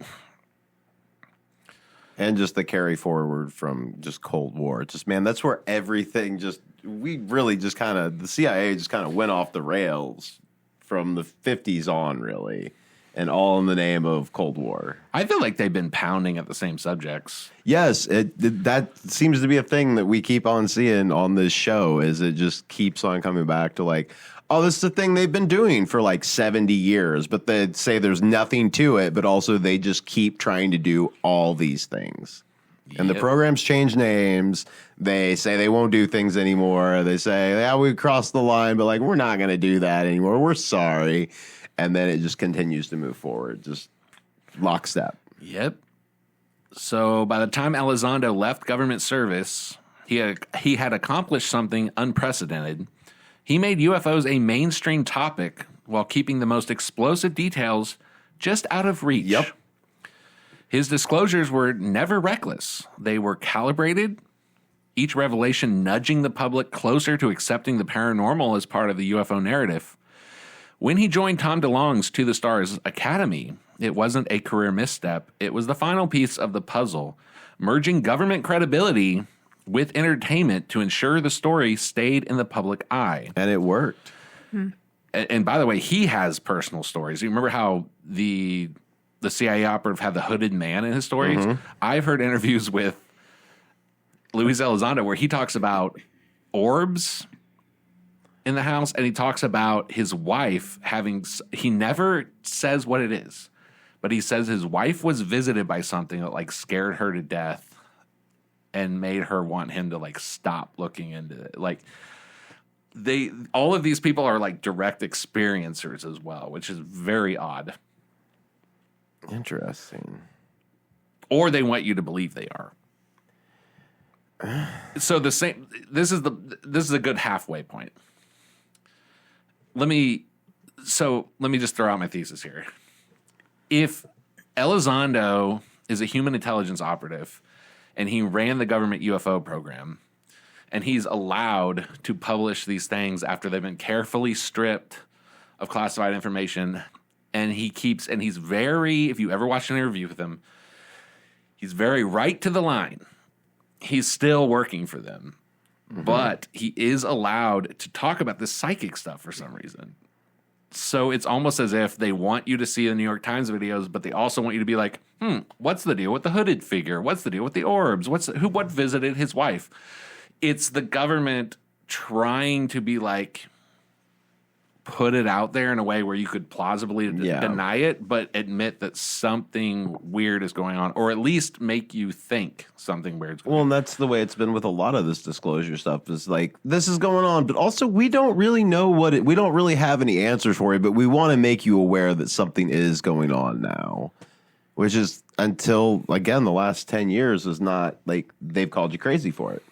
And just the carry forward from just Cold War. Just, man, that's where everything the CIA just kind of went off the rails from the 50s on, really. And all in the name of Cold War. I feel like they've been pounding at the same subjects. Yes, that seems to be a thing that we keep on seeing on this show. Is it just keeps on coming back to like, oh, this is the thing they've been doing for like 70 years, but they say there's nothing to it, but also they just keep trying to do all these things. Yep. And the programs change names. They say they won't do things anymore. They say, yeah, we crossed the line, but like we're not going to do that anymore. We're sorry. And then it just continues to move forward, just lockstep. Yep. So by the time Elizondo left government service, he had accomplished something unprecedented. He made UFOs a mainstream topic while keeping the most explosive details just out of reach. Yep. His disclosures were never reckless. They were calibrated, each revelation nudging the public closer to accepting the paranormal as part of the UFO narrative. When he joined Tom DeLonge's To the Stars Academy, it wasn't a career misstep. It was the final piece of the puzzle, merging government credibility with entertainment to ensure the story stayed in the public eye. And it worked. And by the way, he has personal stories. You remember how the CIA operative had the hooded man in his stories? Mm-hmm. I've heard interviews with Luis Elizondo where he talks about orbs in the house, and he talks about his wife he never says what it is, but he says his wife was visited by something that like scared her to death and made her want him to like stop looking into it. Like all of these people are like direct experiencers as well, which is very odd. Interesting. Or they want you to believe they are. So this is a good halfway point. Let me just throw out my thesis here. If Elizondo is a human intelligence operative and he ran the government UFO program and he's allowed to publish these things after they've been carefully stripped of classified information, and he's very, if you ever watched an interview with him, he's very right to the line. He's still working for them. Mm-hmm. But he is allowed to talk about the psychic stuff for some reason. So it's almost as if they want you to see the New York Times videos, but they also want you to be like, what's the deal with the hooded figure? What's the deal with the orbs? What visited his wife? It's the government trying to be like, put it out there in a way where you could plausibly deny it, but admit that something weird is going on, or at least make you think something weird is going on. Well, and that's the way it's been with a lot of this disclosure stuff, is like, this is going on, but also we don't really know we don't really have any answers for it, but we want to make you aware that something is going on now, which is, until, again, the last 10 years is not, like, they've called you crazy for it.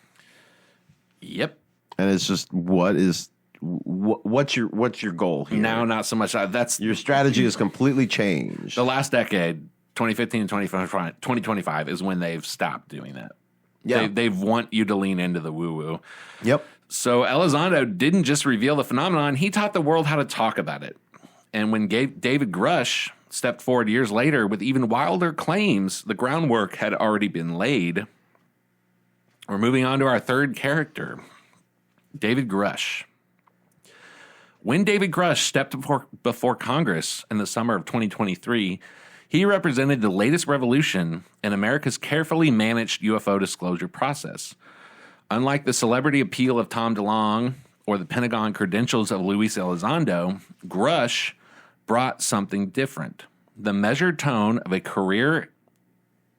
Yep. And it's just, what's your goal here? Now, not so much. That's your strategy has completely changed. The last decade, 2015 and 2025, is when they've stopped doing that. Yeah. They want you to lean into the woo-woo. Yep. So Elizondo didn't just reveal the phenomenon, he taught the world how to talk about it. And when David Grusch stepped forward years later with even wilder claims, the groundwork had already been laid. We're moving on to our third character, David Grusch. When David Grusch stepped before Congress in the summer of 2023, he represented the latest revolution in America's carefully managed UFO disclosure process. Unlike the celebrity appeal of Tom DeLonge or the Pentagon credentials of Luis Elizondo, Grusch brought something different. The measured tone of a career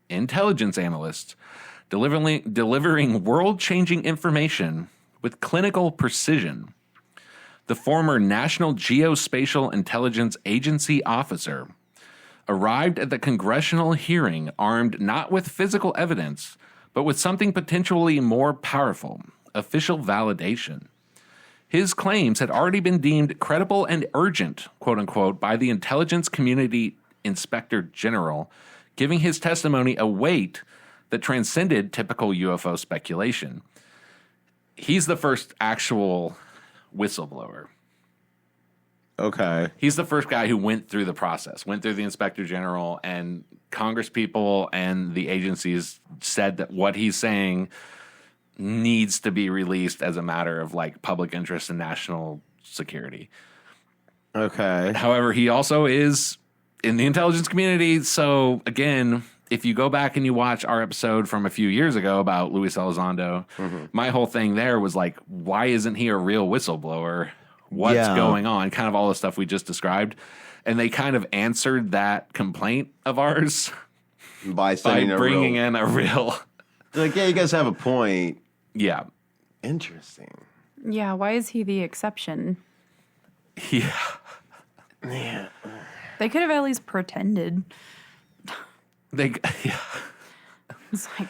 intelligence analyst delivering world-changing information with clinical precision. The former National Geospatial Intelligence Agency officer arrived at the congressional hearing armed not with physical evidence, but with something potentially more powerful, official validation. His claims had already been deemed credible and urgent, quote unquote, by the intelligence community inspector general, giving his testimony a weight that transcended typical UFO speculation. He's the first actual whistleblower. Okay. He's the first guy who went through the process, went through the inspector general, and Congress people and the agencies said that what he's saying needs to be released as a matter of like public interest and national security. Okay. However, he also is in the intelligence community. So again, if you go back and you watch our episode from a few years ago about Luis Elizondo, my whole thing there was like, why isn't he a real whistleblower? What's going on? Kind of all the stuff we just described. And they kind of answered that complaint of ours by bringing in a real... Like, yeah, you guys have a point. Yeah. Interesting. Yeah, why is he the exception? Yeah. Yeah. They could have at least pretended. It's like,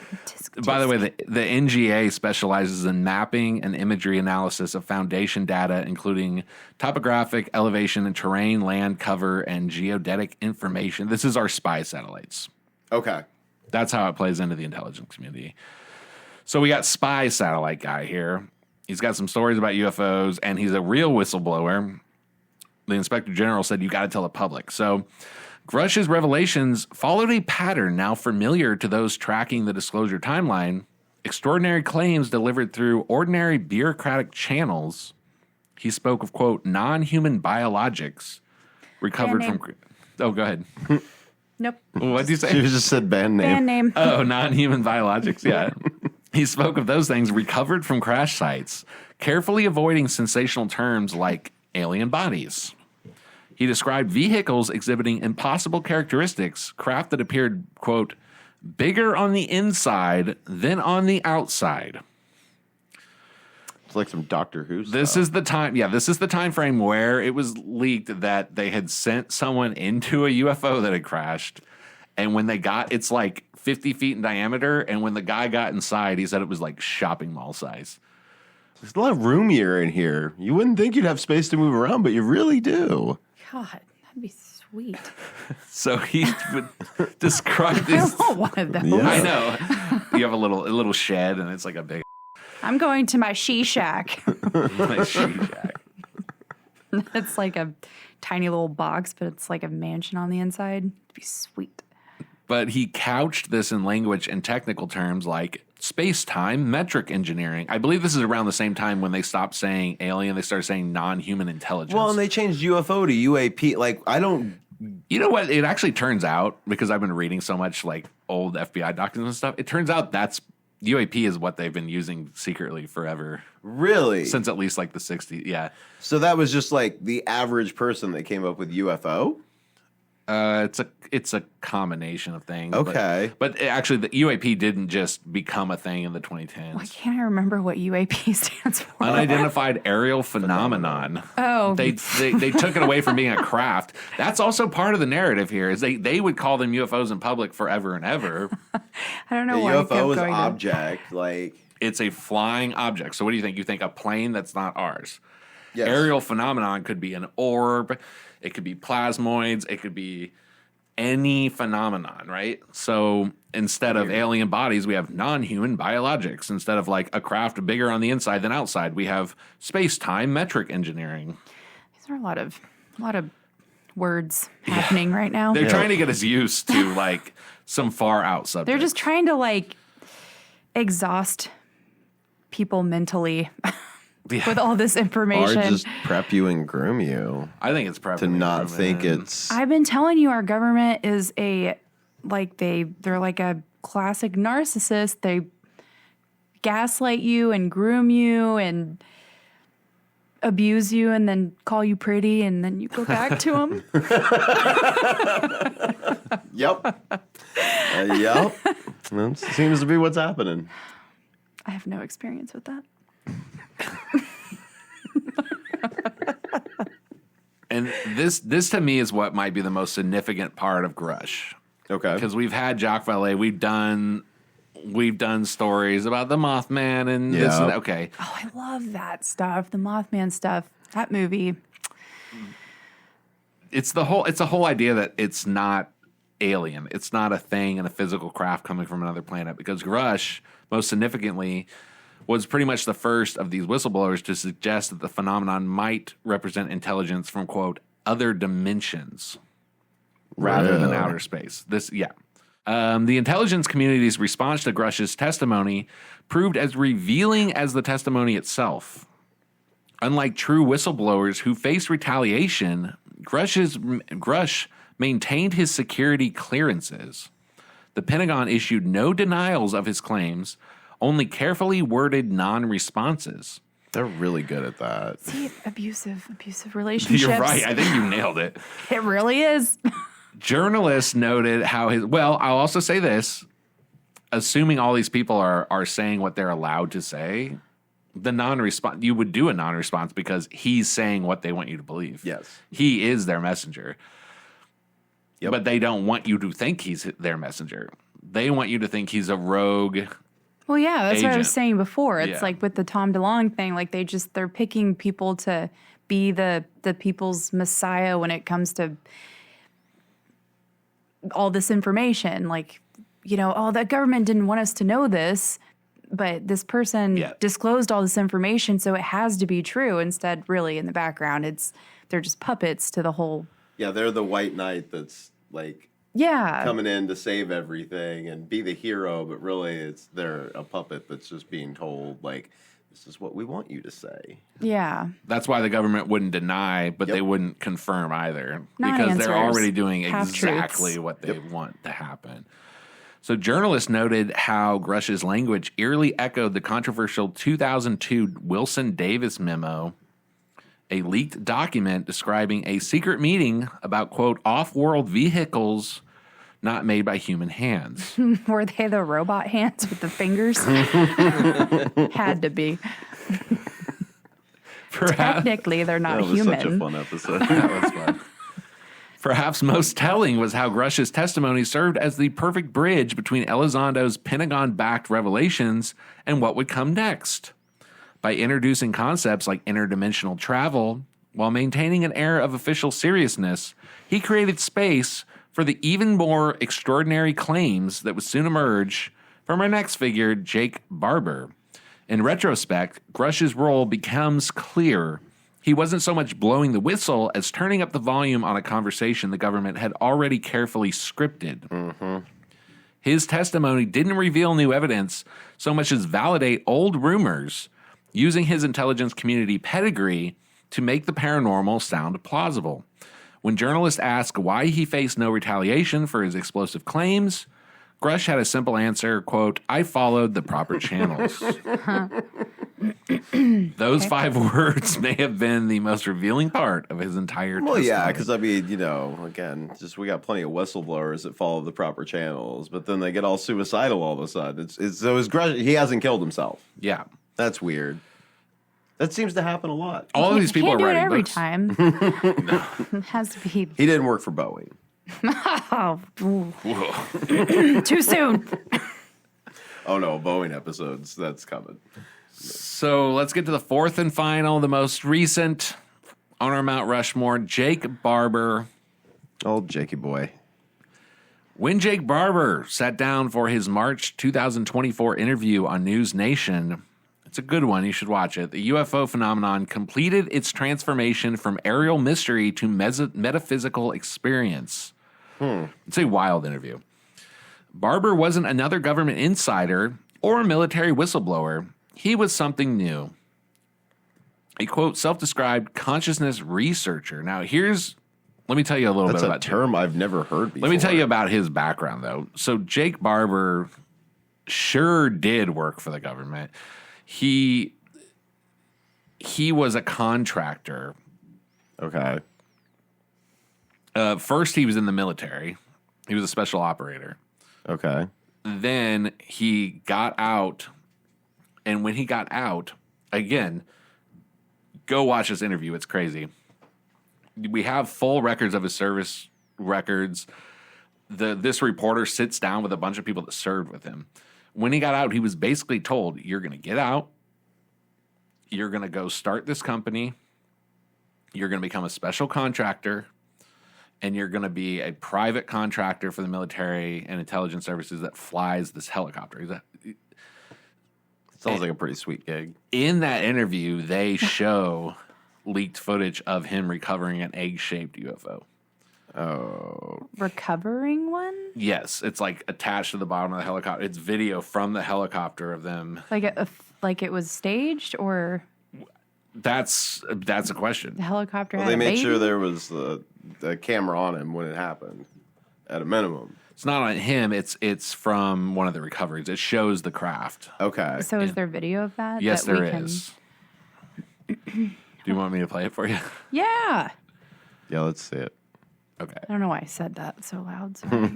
By the way, the NGA specializes in mapping and imagery analysis of foundation data, including topographic, elevation and terrain, land cover, and geodetic information. This is our spy satellites. Okay. That's how it plays into the intelligence community. So we got spy satellite guy here. He's got some stories about UFOs, and he's a real whistleblower. The inspector general said, you got to tell the public. So Grusch's revelations followed a pattern now familiar to those tracking the disclosure timeline. Extraordinary claims delivered through ordinary bureaucratic channels. He spoke of, quote, non-human biologics recovered from... Oh, go ahead. Nope. What did you say? She just said band name. Band name. Oh, non-human biologics, yeah. He spoke of those things recovered from crash sites, carefully avoiding sensational terms like alien bodies. He described vehicles exhibiting impossible characteristics, craft that appeared, quote, bigger on the inside than on the outside. It's like some Doctor Who stuff. This is the time frame where it was leaked that they had sent someone into a UFO that had crashed, and when they got, it's like 50 feet in diameter, and when the guy got inside, he said it was like shopping mall size. There's a lot of roomier in here. You wouldn't think you'd have space to move around, but you really do. God, that'd be sweet. So he would describe this. I want one of those. Yeah. I know. You have a little shed, and it's like a big I'm going to my she shack. shack. It's like a tiny little box, but it's like a mansion on the inside. It'd be sweet. But he couched this in language and technical terms like space-time metric engineering. I believe this is around the same time when they stopped saying alien, they started saying non-human intelligence. Well, and they changed UFO to UAP. Like, I don't. You know what? It actually turns out, because I've been reading so much like old FBI documents and stuff, it turns out that's UAP is what they've been using secretly forever. Really? Since at least like the 60s. Yeah. So that was just like the average person that came up with UFO? It's a combination of things. Okay. But actually, the UAP didn't just become a thing in the 2010s. Why can't I remember what UAP stands for? Unidentified aerial phenomenon. Oh. They took it away from being a craft. That's also part of the narrative here. Is they would call them UFOs in public forever and ever. I don't know The why I kept UFO is going to- object. Like, It's a flying object. So what do you think? You think a plane that's not ours? yes. Aerial phenomenon could be an orb. It could be plasmoids. It could be any phenomenon, right? So instead of alien bodies, we have non-human biologics. Instead of like a craft bigger on the inside than outside, we have space-time metric engineering. These are a lot of words happening right now. They're trying to get us used to like some far out subjects. They're just trying to like exhaust people mentally with all this Or information. just prep you and groom you I think it's to probably not think it's. I've been telling you, our government is they're like a classic narcissist. They gaslight you and groom you and abuse you and then call you pretty and then you go back to them. Yep. Yep. That seems to be what's happening. I have no experience with that. And this to me is what might be the most significant part of Grusch. Okay. Because we've had Jacques Vallée, we've done stories about the Mothman and this and that. Okay. Oh, I love that stuff. The Mothman stuff. That movie. It's the whole idea that it's not alien. It's not a thing and a physical craft coming from another planet. Because Grusch, most significantly, was pretty much the first of these whistleblowers to suggest that the phenomenon might represent intelligence from, quote, other dimensions rather than outer space. The intelligence community's response to Grusch's testimony proved as revealing as the testimony itself. Unlike true whistleblowers who face retaliation, Grusch maintained his security clearances. The Pentagon issued no denials of his claims, only carefully worded non-responses. They're really good at that. See, abusive relationships. You're right. I think you nailed it. It really is. Journalists noted how I'll also say this, assuming all these people are saying what they're allowed to say, you would do a non-response because he's saying what they want you to believe. Yes. He is their messenger. Yep. But they don't want you to think he's their messenger. They want you to think he's a rogue. Well, yeah, that's what I was Agent. saying before. It's Yeah. like with the Tom DeLonge thing, like they're picking people to be the people's messiah when it comes to all this information. Like, the government didn't want us to know this, but this person disclosed all this information, so it has to be true. Instead, really, in the background, they're just puppets to the whole. Yeah, they're the white knight that's like coming in to save everything and be the hero, but really they're a puppet that's just being told, like, this is what we want you to say. Yeah. That's why the government wouldn't deny, but they wouldn't confirm either. Because Non-answers. they're already doing Half-truths. exactly what they want to happen. So journalists noted how Grusch's language eerily echoed the controversial 2002 Wilson Davis memo, a leaked document describing a secret meeting about, quote, off-world vehicles not made by human hands. Were they the robot hands with the fingers? Had to be. Technically, they're not That was human. such a fun episode. That was fun. Perhaps most telling was how Grusch's testimony served as the perfect bridge between Elizondo's Pentagon-backed revelations and what would come next. By introducing concepts like interdimensional travel, while maintaining an air of official seriousness, he created space for the even more extraordinary claims that would soon emerge from our next figure, Jake Barber. In retrospect, Grusch's role becomes clear. He wasn't so much blowing the whistle as turning up the volume on a conversation the government had already carefully scripted. His testimony didn't reveal new evidence so much as validate old rumors, using his intelligence community pedigree to make the paranormal sound plausible. When journalists asked why he faced no retaliation for his explosive claims, Grusch had a simple answer, quote, "I followed the proper channels." Those 5 words may have been the most revealing part of his entire Well, testimony. yeah, because I mean, again, just we got plenty of whistleblowers that follow the proper channels, but then they get all suicidal all of a sudden. So his Grusch, he hasn't killed himself. Yeah. That's weird. That seems to happen a lot. All of these people are Can't do it writing every books. time. It has to be. He didn't work for Boeing. Oh, too soon. Oh no, Boeing episodes. That's coming. So let's get to the 4th and final, the most recent on our Mount Rushmore, Jake Barber. Old Jakey boy. When Jake Barber sat down for his March 2024 interview on News Nation, it's a good one. You should watch it. The UFO phenomenon completed its transformation from aerial mystery to metaphysical experience. It's a wild interview. Barber wasn't another government insider or a military whistleblower. He was something new. A, quote, self-described consciousness researcher. Now, let me tell you a little That's bit a about term I've never heard before. Let me tell you about his background, though. So Jake Barber sure did work for the government. He was a contractor. Okay. First, he was in the military. He was a special operator. Okay. Then he got out. And when he got out, again, go watch this interview. It's crazy. We have full records of his service records. This reporter sits down with a bunch of people that served with him. When he got out, he was basically told, you're going to get out. You're going to go start this company. You're going to become a special contractor. And you're going to be a private contractor for the military and intelligence services that flies this helicopter. Sounds like a pretty sweet gig. In that interview, they show leaked footage of him recovering an egg-shaped UFO. Oh. Recovering one? Yes, it's like attached to the bottom of the helicopter. It's video from the helicopter of them. Like it was staged, or That's a question. the helicopter Well, had they a made baby? sure there was the camera on him when it happened, at a minimum. It's not on him. It's from one of the recoveries. It shows the craft. Okay. So is there video of that? Yes, that there is. Do you want me to play it for you? Yeah. Yeah, let's see it. Okay. I don't know why I said that so loud. Sorry.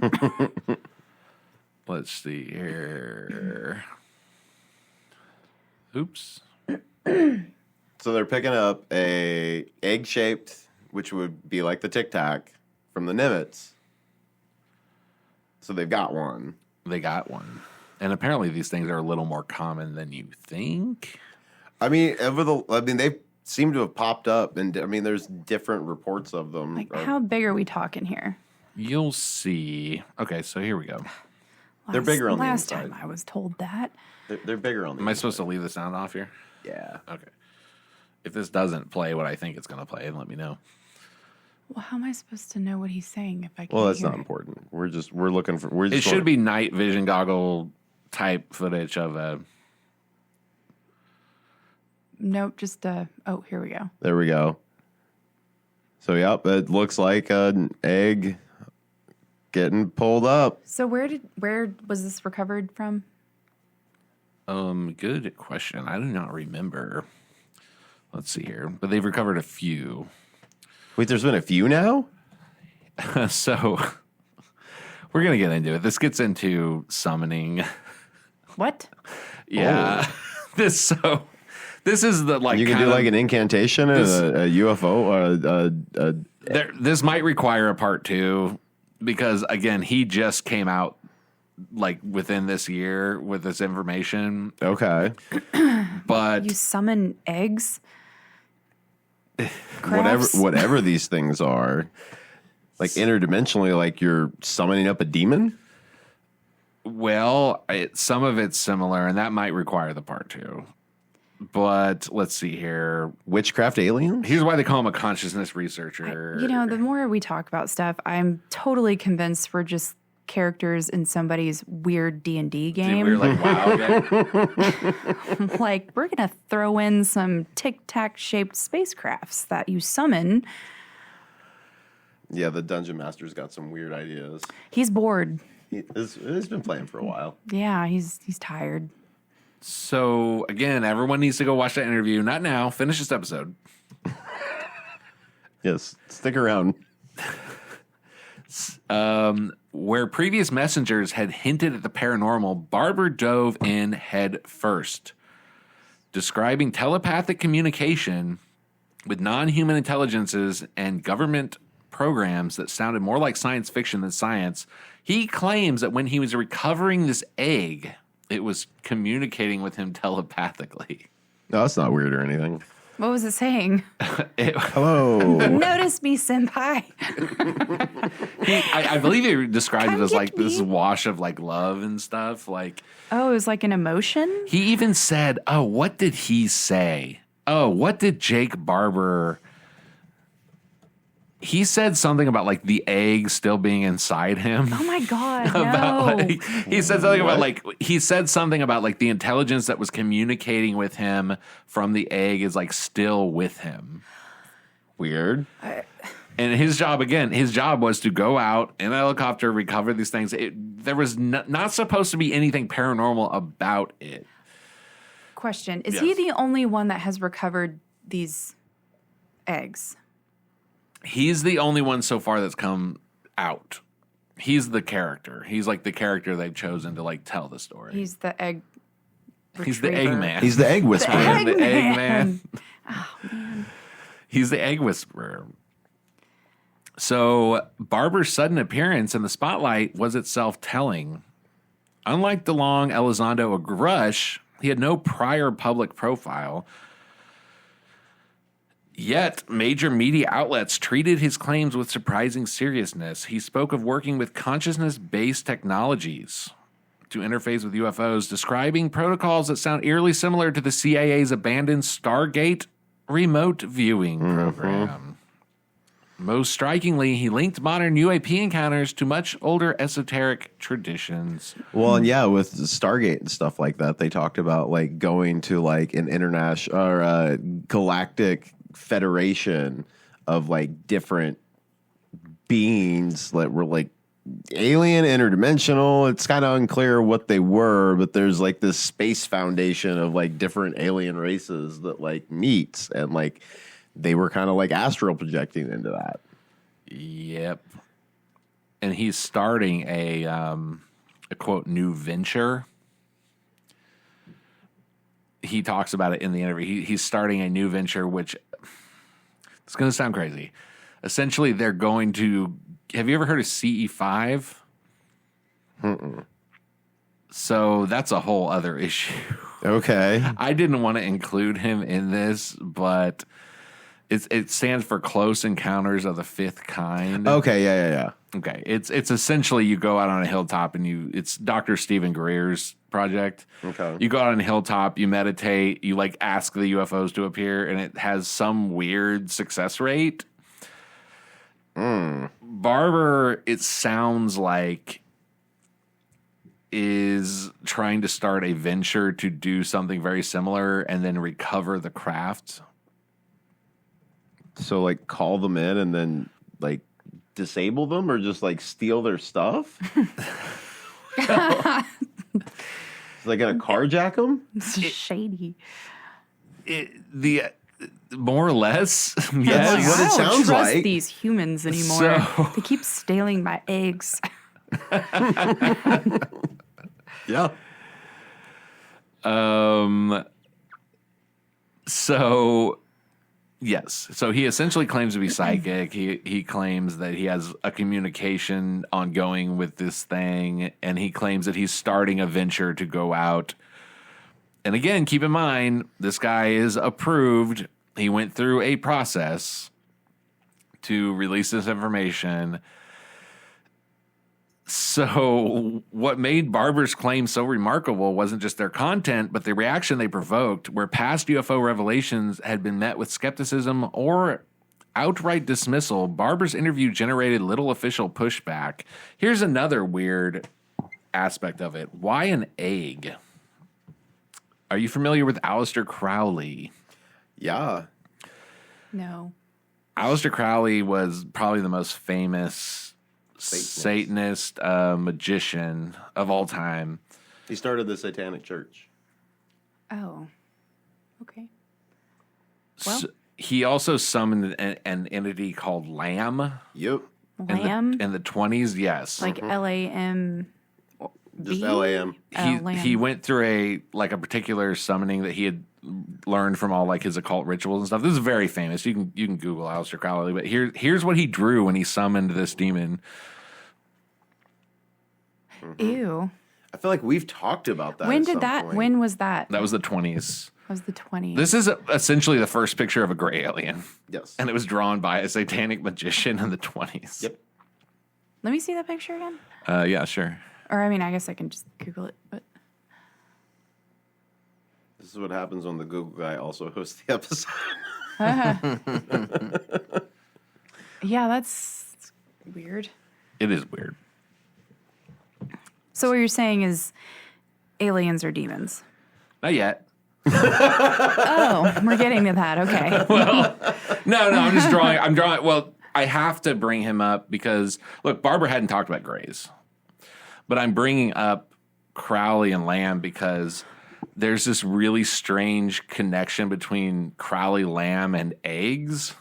Let's see here. Oops. So they're picking up a egg-shaped, which would be like the Tic Tac from the Nimitz. So they've got one. They got one. And apparently these things are a little more common than you think. I mean, they seem to have popped up, and I mean, there's different reports of them. Like, how big are we talking here? You'll see. Okay, so here we go. They're bigger on the Last inside. time I was told that. They're bigger on the Am I supposed to leave the sound off here? Yeah. Okay. If this doesn't play what I think it's going to play, let me know. Well, how am I supposed to know what he's saying if I can't Well, that's hear not it? important. We're looking for. It should be night vision goggle type footage of a. Nope, just oh, here we go. There we go. So, yep, it looks like an egg getting pulled up. So where was this recovered from? Good question. I do not remember. Let's see here, but they've recovered a few. Wait, there's been a few now? So we're gonna get into it. This gets into summoning. What? Yeah. This is the like You can do like an incantation and a UFO. This might require a part 2 because again, he just came out like within this year with this information. Okay. But You summon eggs? Crafts? Whatever these things are, like interdimensionally, like you're summoning up a demon. well, some of it's similar, and that might require the part 2. But let's see here. Witchcraft aliens? Here's why they call him a consciousness researcher. You know, the more we talk about stuff, I'm totally convinced we're just characters in somebody's weird D&D Dude, game. we were like, wow. Okay. Like, we're going to throw in some tic-tac shaped spacecrafts that you summon. Yeah, the Dungeon Master's got some weird ideas. He's bored. He's been playing for a while. Yeah, he's tired. So, again, everyone needs to go watch that interview. Not now. Finish this episode. Yes, stick around. Where previous messengers had hinted at the paranormal, Barber dove in head first, describing telepathic communication with non-human intelligences and government programs that sounded more like science fiction than science. He claims that when he was recovering this egg, it was communicating with him telepathically. No, that's not weird or anything. What was it saying? Hello. Notice me, senpai. I believe he described it as get like this me. wash of like love and stuff. Like, Oh, it was like an emotion? he even said, oh, what did he say? Oh, what did Jake Barber... He said something about like the egg still being inside him. Oh my God, About, no. like, he said something about like the intelligence that was communicating with him from the egg is like still with him. Weird. And his job was to go out in a helicopter, recover these things. There was not supposed to be anything paranormal about it. Question. Is Yes. he the only one that has recovered these eggs? He's the only one so far that's come out. He's the character. He's like the character they've chosen to like tell the story. He's the egg He's the retriever. Eggman. He's the egg whisperer. egg- The Eggman. Eggman. He's the egg whisperer. So Barber's sudden appearance in the spotlight was itself telling. Unlike DeLonge, Elizondo, or Grusch, he had no prior public profile. Yet, major media outlets treated his claims with surprising seriousness. He spoke of working with consciousness-based technologies to interface with UFOs, describing protocols that sound eerily similar to the CIA's abandoned Stargate remote viewing program. Most strikingly, he linked modern UAP encounters to much older esoteric traditions. Well, and yeah, with Stargate and stuff like that, they talked about like going to like an international or galactic federation of like different beings that were like alien, interdimensional. It's kind of unclear what they were, but there's like this space foundation of like different alien races that like meets, and like they were kind of like astral projecting into that. Yep. And he's starting a quote new venture. He talks about it in the interview. He's starting a new venture, which it's going to sound crazy. Essentially, they're going to. Have you ever heard of CE5? So that's a whole other issue. Okay. I didn't want to include him in this, but it stands for Close Encounters of the Fifth Kind. Okay. Yeah. Okay, it's essentially you go out on a hilltop and it's Dr. Stephen Greer's project. Okay. You go out on a hilltop, you meditate, you like ask the UFOs to appear, and it has some weird success rate. Barber, it sounds like, is trying to start a venture to do something very similar and then recover the craft. So like call them in and then like disable them or just like steal their stuff? Is they gonna carjack them? This is shady. More or less, yes. what it I don't sounds trust like. these humans anymore. So- They keep stealing my eggs. Yeah. So, yes. So he essentially claims to be psychic. He claims that he has a communication ongoing with this thing, and he claims that he's starting a venture to go out. And again, keep in mind, this guy is approved. He went through a process to release this information. So what made Barber's claim so remarkable wasn't just their content, but the reaction they provoked, where past UFO revelations had been met with skepticism or outright dismissal, Barber's interview generated little official pushback. Here's another weird aspect of it. Why an egg? Are you familiar with Aleister Crowley? Yeah. No. Aleister Crowley was probably the most famous Satanist magician of all time. He started the Satanic Church. Oh. Okay. Well, He also summoned an entity called Lamb. Yep. Lamb? In the 20s, yes. Like LAM. Just LAM. Lamb. He went through a particular summoning that he had learned from all like his occult rituals and stuff. This is very famous. You can Google Aleister Crowley, but here's what he drew when he summoned this demon. Ew. I feel like we've talked about that. When at did some that? point. When was that? That was the 20s. That was the 20s. This is essentially the first picture of a gray alien, Yes. and it was drawn by a satanic magician in the 20s. Yep. Let me see that picture again. Yeah, sure. Or, I mean, I guess I can just Google it, but. This is what happens when the Google guy also hosts the episode. Yeah, that's weird. It is weird. So what you're saying is aliens are demons. Not yet. Oh, we're getting to that. Okay. No, I'm just drawing. I'm drawing. Well, I have to bring him up because, look, Barber hadn't talked about Greys. But I'm bringing up Crowley and Lamb because there's this really strange connection between Crowley, Lamb, and eggs.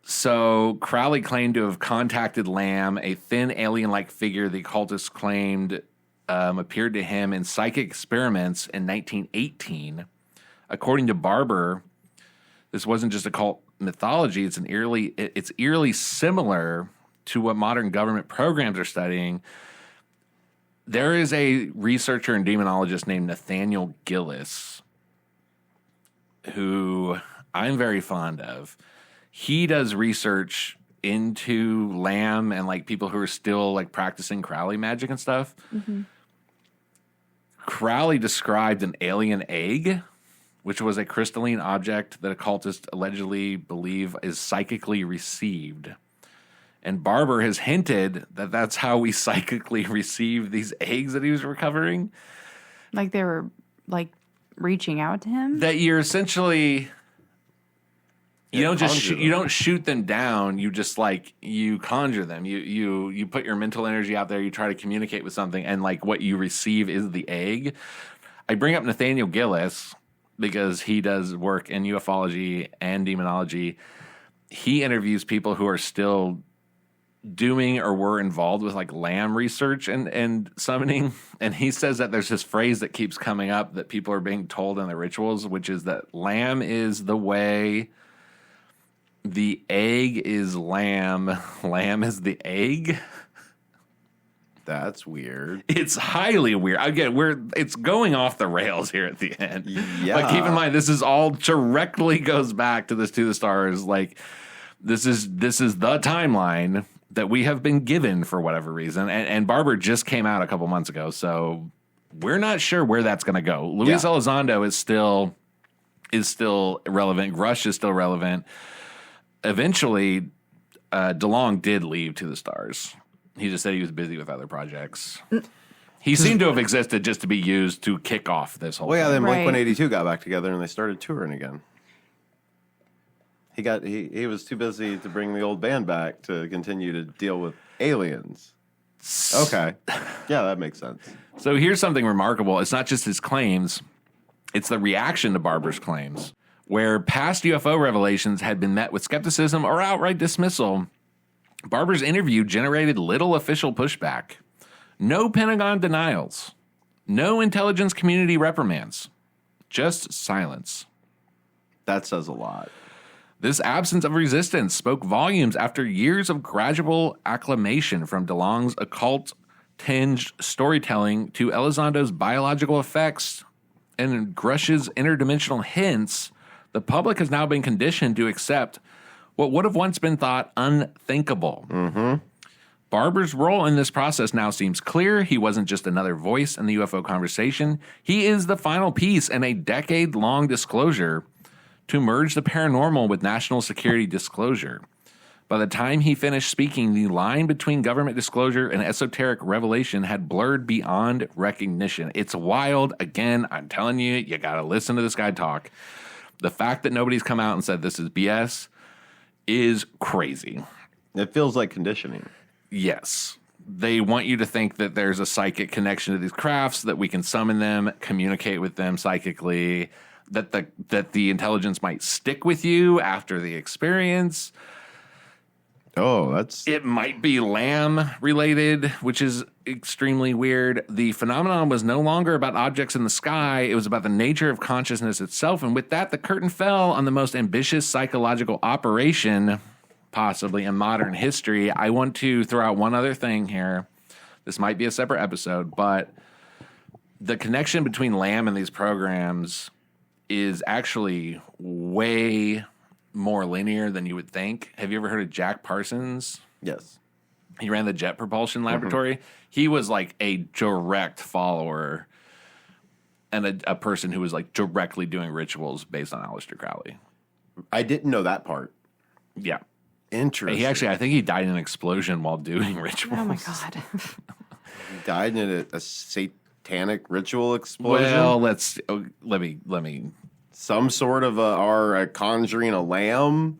So Crowley claimed to have contacted Lamb, a thin alien-like figure the occultists claimed appeared to him in psychic experiments in 1918. According to Barber, this wasn't just occult mythology. It's eerily similar to what modern government programs are studying. There is a researcher and demonologist named Nathaniel Gillis, who I'm very fond of. He does research into Lamb and like people who are still like practicing Crowley magic and stuff. Mm-hmm. Crowley described an alien egg, which was a crystalline object that occultists allegedly believe is psychically received. And Barber has hinted that that's how we psychically receive these eggs that he was recovering. Like they were like reaching out to him? That you're essentially you don't just conjure you them. don't shoot them down. You just like you conjure them. You put your mental energy out there. You try to communicate with something, and like what you receive is the egg. I bring up Nathaniel Gillis because he does work in ufology and demonology. He interviews people who are still doing or were involved with like Lamb research and summoning. And he says that there's this phrase that keeps coming up that people are being told in the rituals, which is that Lamb is the way, the egg is Lamb, Lamb is the egg. That's weird. It's highly weird. Again, it's going off the rails here at the end. Yeah. Like, keep in mind, this is all directly goes back to this To the Stars. Like, this is the timeline that we have been given for whatever reason. And Barber just came out a couple months ago, so we're not sure where that's going to go. Luis Elizondo is still relevant. Grusch is still relevant. Eventually, DeLonge did leave To the Stars. He just said he was busy with other projects. He seemed to have existed just to be used to kick off this whole Well, yeah, thing. then Right. Blink-182 got back together and they started touring again. He was too busy to bring the old band back to continue to deal with aliens. Okay. Yeah, that makes sense. So here's something remarkable. It's not just his claims, it's the reaction to Barber's claims. Where past UFO revelations had been met with skepticism or outright dismissal, Barber's interview generated little official pushback. No Pentagon denials. No intelligence community reprimands. Just silence. That says a lot. This absence of resistance spoke volumes after years of gradual acclamation from DeLonge's occult-tinged storytelling to Elizondo's biological effects and Grusch's interdimensional hints. The public has now been conditioned to accept what would have once been thought unthinkable. Mm-hmm. Barber's role in this process now seems clear. He wasn't just another voice in the UFO conversation. He is the final piece in a decade-long disclosure to merge the paranormal with national security disclosure. By the time he finished speaking, the line between government disclosure and esoteric revelation had blurred beyond recognition. It's wild. Again, I'm telling you, you got to listen to this guy talk. The fact that nobody's come out and said this is BS is crazy. It feels like conditioning. Yes. They want you to think that there's a psychic connection to these crafts, that we can summon them, communicate with them psychically, that the intelligence might stick with you after the experience. Oh, It might be lamb related, which is extremely weird. The phenomenon was no longer about objects in the sky. It was about the nature of consciousness itself. And with that, the curtain fell on the most ambitious psychological operation possibly in modern history. I want to throw out one other thing here. This might be a separate episode, but the connection between lamb and these programs is actually way more linear than you would think. Have you ever heard of Jack Parsons? yes. He ran the Jet Propulsion Laboratory. He was like a direct follower and a person who was like directly doing rituals based on Aleister Crowley. I didn't know that part. Yeah. Interesting. He actually, I think he died in an explosion while doing rituals. Oh my God. He died in a satanic ritual explosion. Well, let me. Some sort of a conjuring a lamb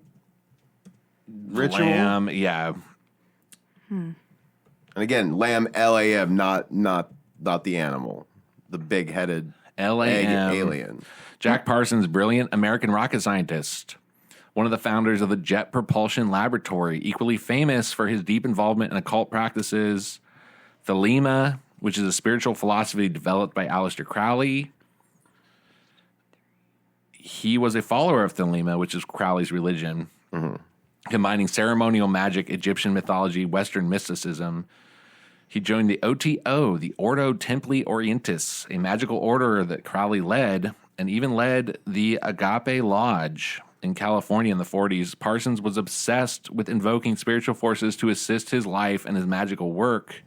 ritual. Lamb, yeah. And again, lamb, Lam, not the animal, the big-headed egg LAM. alien. Jack Parsons, brilliant American rocket scientist, one of the founders of the Jet Propulsion Laboratory, equally famous for his deep involvement in occult practices. Thelema, which is a spiritual philosophy developed by Aleister Crowley. He was a follower of Thelema, which is Crowley's religion, combining ceremonial magic, Egyptian mythology, Western mysticism. He joined the OTO, the Ordo Templi Orientis, a magical order that Crowley led, and even led the Agape Lodge in California in the 40s. Parsons was obsessed with invoking spiritual forces to assist his life and his magical work.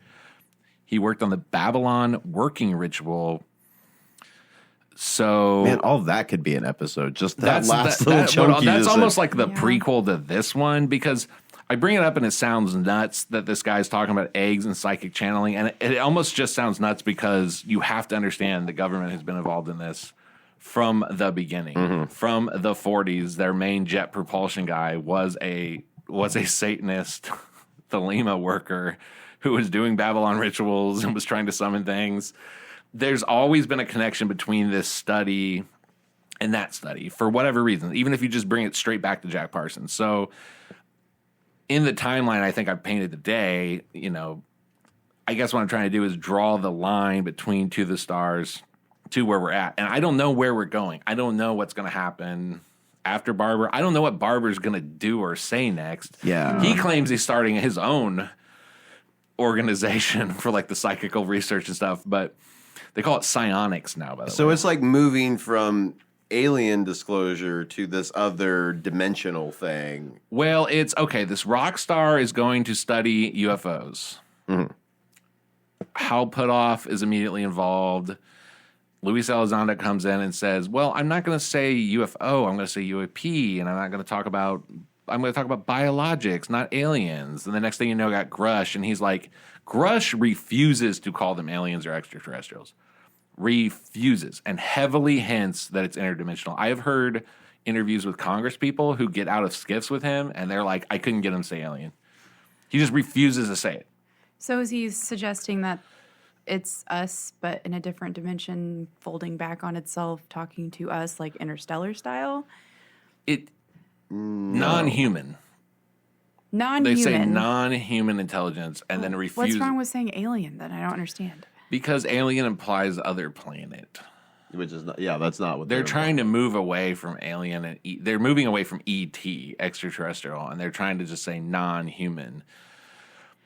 He worked on the Babylon working ritual. So, Man, all that could be an episode. Just that last little chunk. That's almost like the Yeah. prequel to this one, because I bring it up and it sounds nuts that this guy's talking about eggs and psychic channeling. And it almost just sounds nuts because you have to understand the government has been involved in this from the beginning. From the 40s, their main jet propulsion guy was a Satanist, Thelema worker who was doing Babylon rituals and was trying to summon things. There's always been a connection between this study and that study for whatever reason, even if you just bring it straight back to Jack Parsons. So in the timeline, I think I've painted today, I guess what I'm trying to do is draw the line between To the Stars to where we're at. And I don't know where we're going. I don't know what's going to happen after Barber. I don't know what Barber's going to do or say next. Yeah. He claims he's starting his own organization for like the psychical research and stuff, but they call it psionics now, by the way. So it's like moving from alien disclosure to this other dimensional thing. Well, it's okay. This rock star is going to study UFOs. Hal Puthoff is immediately involved. Luis Elizondo comes in and says, well, I'm not going to say UFO. I'm going to say UAP, and I'm not going to talk about biologics, not aliens. And the next thing you know, got Grusch, and he's like, Grusch refuses to call them aliens or extraterrestrials. Refuses, and heavily hints that it's interdimensional. I have heard interviews with Congress people who get out of skiffs with him, and they're like, I couldn't get him to say alien. He just refuses to say it. So is he suggesting that it's us, but in a different dimension, folding back on itself, talking to us like Interstellar style? Non-human. Non-human. They say non-human intelligence, and then refuse. What's wrong with saying alien then? I don't understand. Because alien implies other planet. Which is not, that's not what They're trying to move away from alien and they're moving away from ET, extraterrestrial, and they're trying to just say non-human.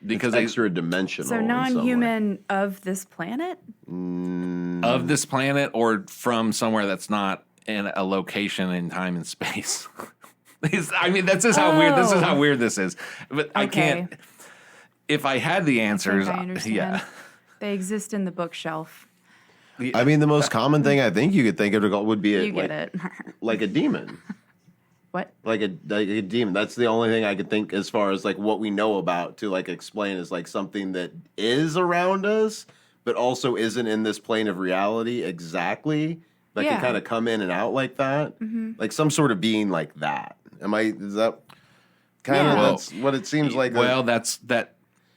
Because it's extra dimensional. So non-human of this planet? Of this planet, or from somewhere that's not in a location in time and space. This is how weird this is. But I can't. If I had the answers, I understand. yeah. They exist in the bookshelf. I mean, the most common thing I think you could think of would be You get it. like a demon. What? Like a demon. That's the only thing I could think as far as like what we know about to like explain is like something that is around us, but also isn't in this plane of reality exactly. That can kind of come in and out like that. Like some sort of being like that. Is that kind of that's what it seems like? Well, that.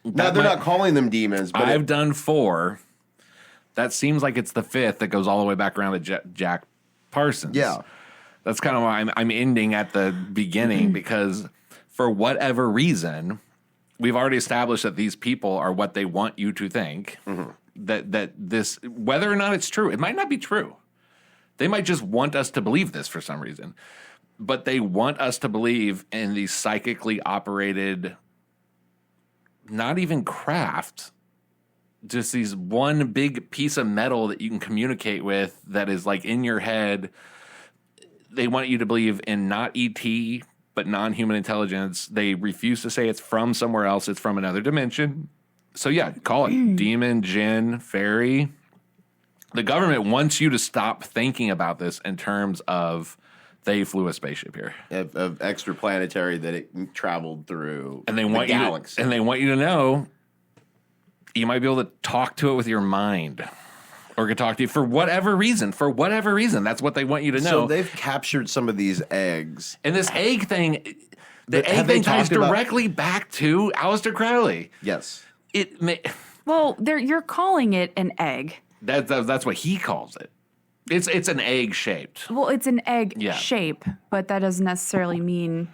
No, they're not calling them demons, but I've done 4. That seems like it's the 5th that goes all the way back around to Jack Parsons. Yeah. That's kind of why I'm ending at the beginning because for whatever reason, we've already established that these people are what they want you to think. That this, whether or not it's true, it might not be true. They might just want us to believe this for some reason. But they want us to believe in these psychically operated, not even craft, just these one big piece of metal that you can communicate with that is like in your head. They want you to believe in not ET, but non-human intelligence. They refuse to say it's from somewhere else. It's from another dimension. So yeah, call it demon, jinn, fairy. The government wants you to stop thinking about this in terms of they flew a spaceship here. of extraplanetary that it traveled through And they the want galaxy. you to, and they want you to know you might be able to talk to it with your mind. Or could talk to you for whatever reason. For whatever reason. That's what they want you to know. So they've captured some of these eggs. And this egg thing, But the have egg they thing ties talked about- directly back to Aleister Crowley. Yes. Well, you're calling it an egg. That's what he calls it. It's an egg shaped. Well, it's an egg Yeah. shape, but that doesn't necessarily mean.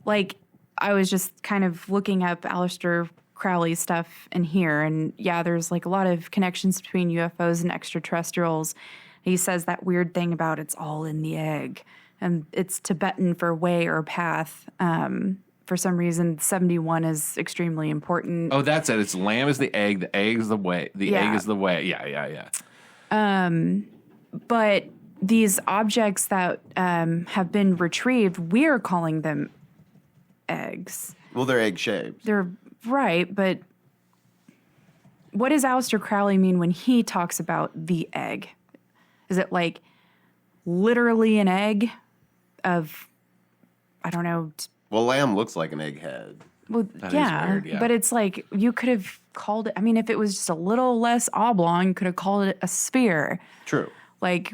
Like, I was just kind of looking up Aleister Crowley stuff in here, and yeah, there's like a lot of connections between UFOs and extraterrestrials. He says that weird thing about it's all in the egg, and it's Tibetan for way or path. For some reason, 71 is extremely important. Oh, that's it. It's lamb is the egg is the way. The egg is the way. Yeah. But these objects that have been retrieved, we're calling them eggs. Well, they're egg shaped. They're right, but what does Aleister Crowley mean when he talks about the egg? Is it like literally an egg of, I don't know. Well, lamb looks like an egghead. Well, That is yeah, weird, yeah. but it's like you could have called it. I mean, if it was just a little less oblong, you could have called it a sphere. True. Like,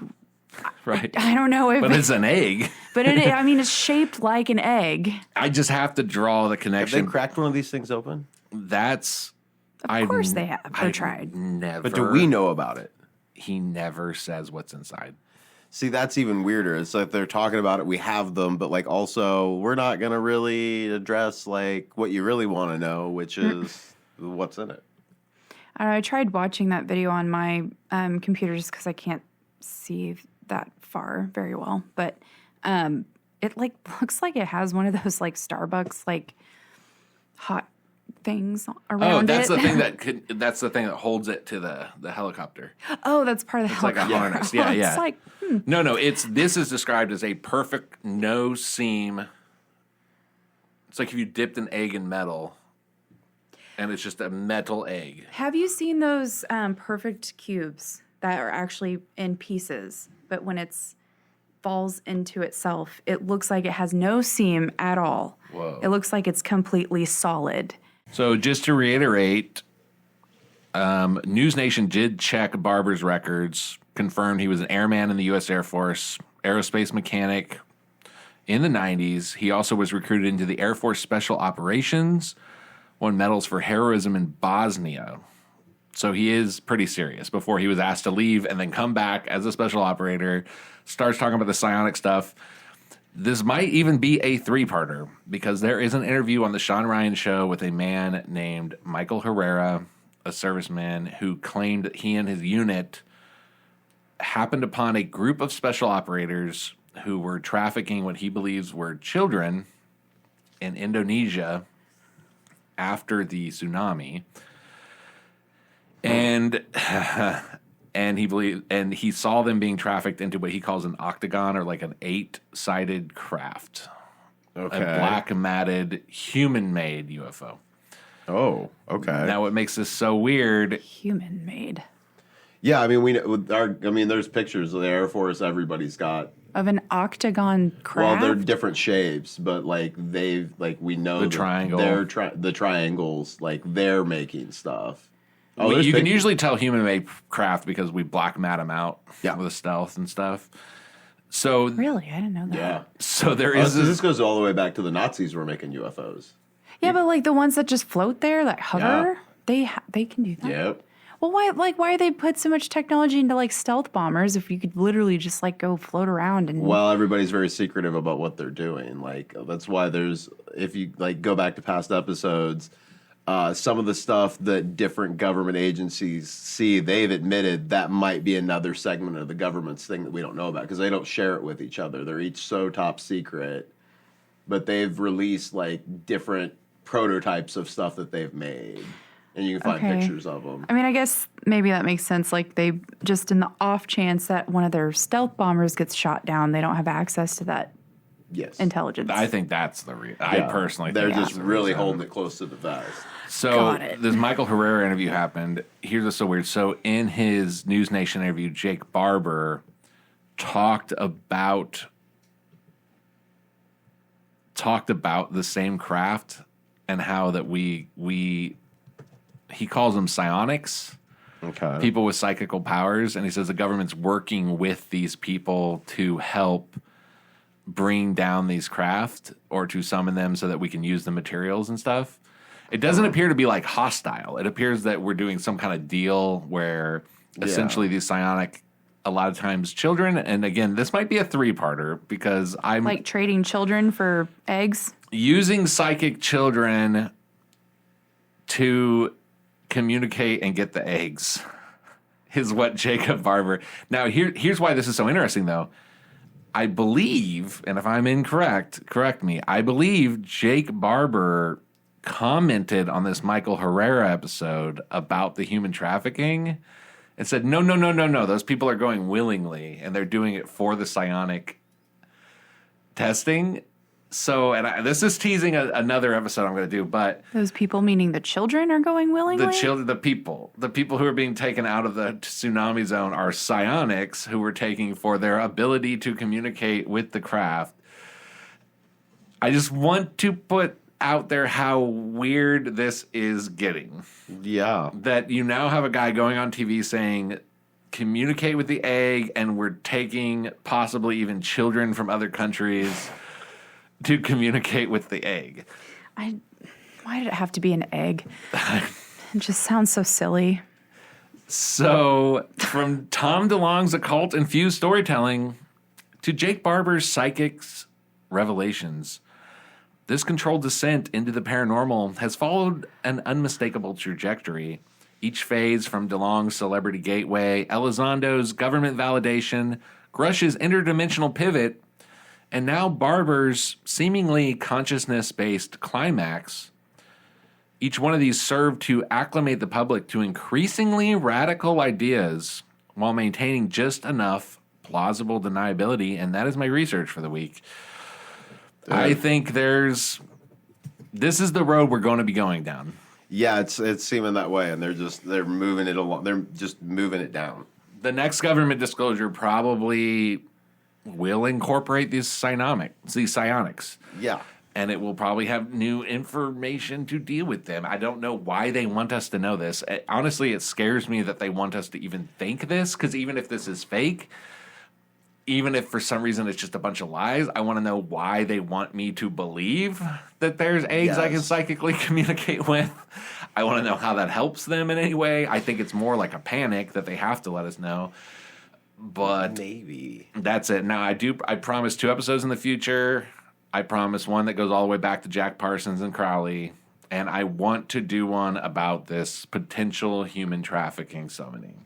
Right. I don't know if But it's an egg. but I mean, it's shaped like an egg. I just have to draw the Have they connection. cracked one of these things open? That's. Of course they have. Or I've tried. Never. But do we know about it? He never says what's inside. See, that's even weirder. It's like they're talking about it, we have them, but like also we're not going to really address like what you really want to know, which is what's in it. I tried watching that video on my computer just because I can't see that far very well, but it like looks like it has one of those like Starbucks like hot things around Oh, that's it. the thing that's the thing that holds it to the helicopter. Oh, that's part of the It's like a helicopter. harness. Yeah, yeah. It's like No, this is described as a perfect no seam. It's like if you dipped an egg in metal, and it's just a metal egg. Have you seen those perfect cubes that are actually in pieces, but when it's falls into itself, it looks like it has no seam at all. Whoa. It looks like it's completely solid. So just to reiterate, News Nation did check Barber's records, confirmed he was an airman in the U.S. Air Force, aerospace mechanic in the 90s. He also was recruited into the Air Force Special Operations, won medals for heroism in Bosnia. So he is pretty serious before he was asked to leave and then come back as a special operator, starts talking about the psionic stuff. This might even be a 3-parter because there is an interview on the Sean Ryan show with a man named Michael Herrera, a serviceman who claimed that he and his unit happened upon a group of special operators who were trafficking what he believes were children in Indonesia after the tsunami. And he saw them being trafficked into what he calls an octagon, or like an 8-sided craft. Okay. A black matted human-made UFO. Oh, okay. Now, what makes this so weird? Human made. Yeah, I mean, there's pictures of the Air Force. Everybody's got. Of an octagon craft? Well, they're different shapes, but we know The triangle. The triangles, they're making stuff. You can usually tell human-made craft because we black mat them out with the stealth and stuff. So Really? I didn't know that. Yeah. So there is this goes all the way back to the Nazis were making UFOs. Yeah, but the ones that just float there, that hover, they can do that. Yep. Well, why they put so much technology into stealth bombers if you could literally just go float around and Well, everybody's very secretive about what they're doing. That's why if you go back to past episodes, some of the stuff that different government agencies see, they've admitted that might be another segment of the government's thing that we don't know about because they don't share it with each other. They're each so top secret, but they've released different prototypes of stuff that they've made. And you can find pictures of them. I mean, I guess maybe that makes sense. They just in the off chance that one of their stealth bombers gets shot down, they don't have access to that intelligence. I think that's the reason. I personally think they're that's just the really reason. holding it close to the vest. So Got it. this Michael Herrera interview happened. Here's what's so weird. So in his News Nation interview, Jake Barber talked about the same craft and how that he calls them psionics, people with psychical powers, and he says the government's working with these people to help bring down these craft or to summon them so that we can use the materials and stuff. It doesn't appear to be hostile. It appears that we're doing some kind of deal where essentially these psionic, a lot of times children, and again, this might be a three-parter because I'm trading children for eggs. Using psychic children to communicate and get the eggs is what Jacob Barber. Now, here's why this is so interesting, though. I believe, and if I'm incorrect, correct me, I believe Jake Barber commented on this Michael Herrera episode about the human trafficking and said, no, those people are going willingly, and they're doing it for the psionic testing. So, this is teasing another episode I'm going to do, but Those people, meaning the children, are going willingly? the people who are being taken out of the tsunami zone are psionics who were taking for their ability to communicate with the craft. I just want to put out there how weird this is getting. Yeah. That you now have a guy going on TV saying, communicate with the egg, and we're taking possibly even children from other countries to communicate with the egg. Why did it have to be an egg? It just sounds so silly. So, from Tom DeLonge's occult-infused storytelling to Jake Barber's psychics revelations, this controlled descent into the paranormal has followed an unmistakable trajectory. Each phase, from DeLonge's celebrity gateway, Elizondo's government validation, Grusch's interdimensional pivot, and now Barber's seemingly consciousness-based climax, each one of these served to acclimate the public to increasingly radical ideas while maintaining just enough plausible deniability, and that is my research for the week. I think this is the road we're going to be going down. Yeah, it's seeming that way, and they're moving it along. They're just moving it down. The next government disclosure probably will incorporate these psionics. Yeah. And it will probably have new information to deal with them. I don't know why they want us to know this. Honestly, it scares me that they want us to even think this, because even if this is fake, even if for some reason it's just a bunch of lies, I want to know why they want me to believe that there's eggs I can psychically communicate with. I want to know how that helps them in any way. I think it's more like a panic that they have to let us know. But maybe that's it. Now, I promise 2 episodes in the future. I promise one that goes all the way back to Jack Parsons and Crowley. And I want to do one about this potential human trafficking summoning.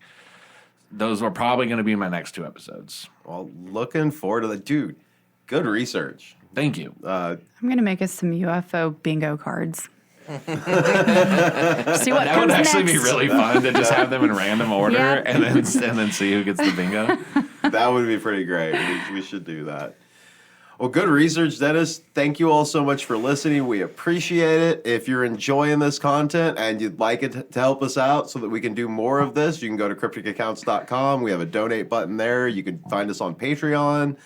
Those are probably going to be my next 2 episodes. Well, looking forward to that. Dude, good research. Thank you. I'm going to make us some UFO bingo cards. See what That would comes actually next. be really fun to just have them in random order Yep. and then see who gets the bingo. That would be pretty great. We should do that. Well, good research, Dennis. Thank you all so much for listening. We appreciate it. If you're enjoying this content and you'd like it to help us out so that we can do more of this, you can go to crypticaccounts.com. We have a donate button there. You can find us on Patreon.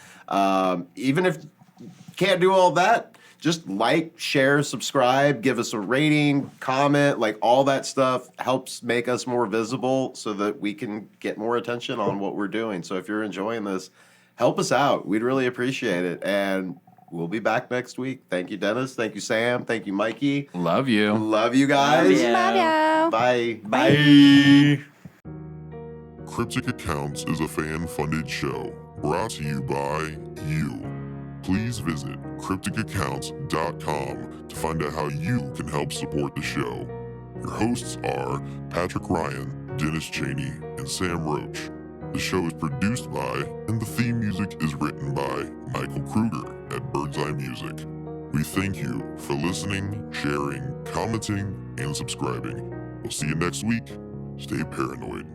Even if you can't do all that, just like, share, subscribe, give us a rating, comment, like all that stuff helps make us more visible so that we can get more attention on what we're doing. So if you're enjoying this, help us out. We'd really appreciate it. And we'll be back next week. Thank you, Dennis. Thank you, Sam. Thank you, Mikey. Love you. Love you guys. Love you. Bye. Bye. Cryptic Accounts is a fan-funded show brought to you by you. Please visit crypticaccounts.com to find out how you can help support the show. Your hosts are Patrick Ryan, Dennis Cheney, and Sam Roach. The show is produced by, and the theme music is written by, Michael Kruger at Birdseye Music. We thank you for listening, sharing, commenting, and subscribing. We'll see you next week. Stay paranoid.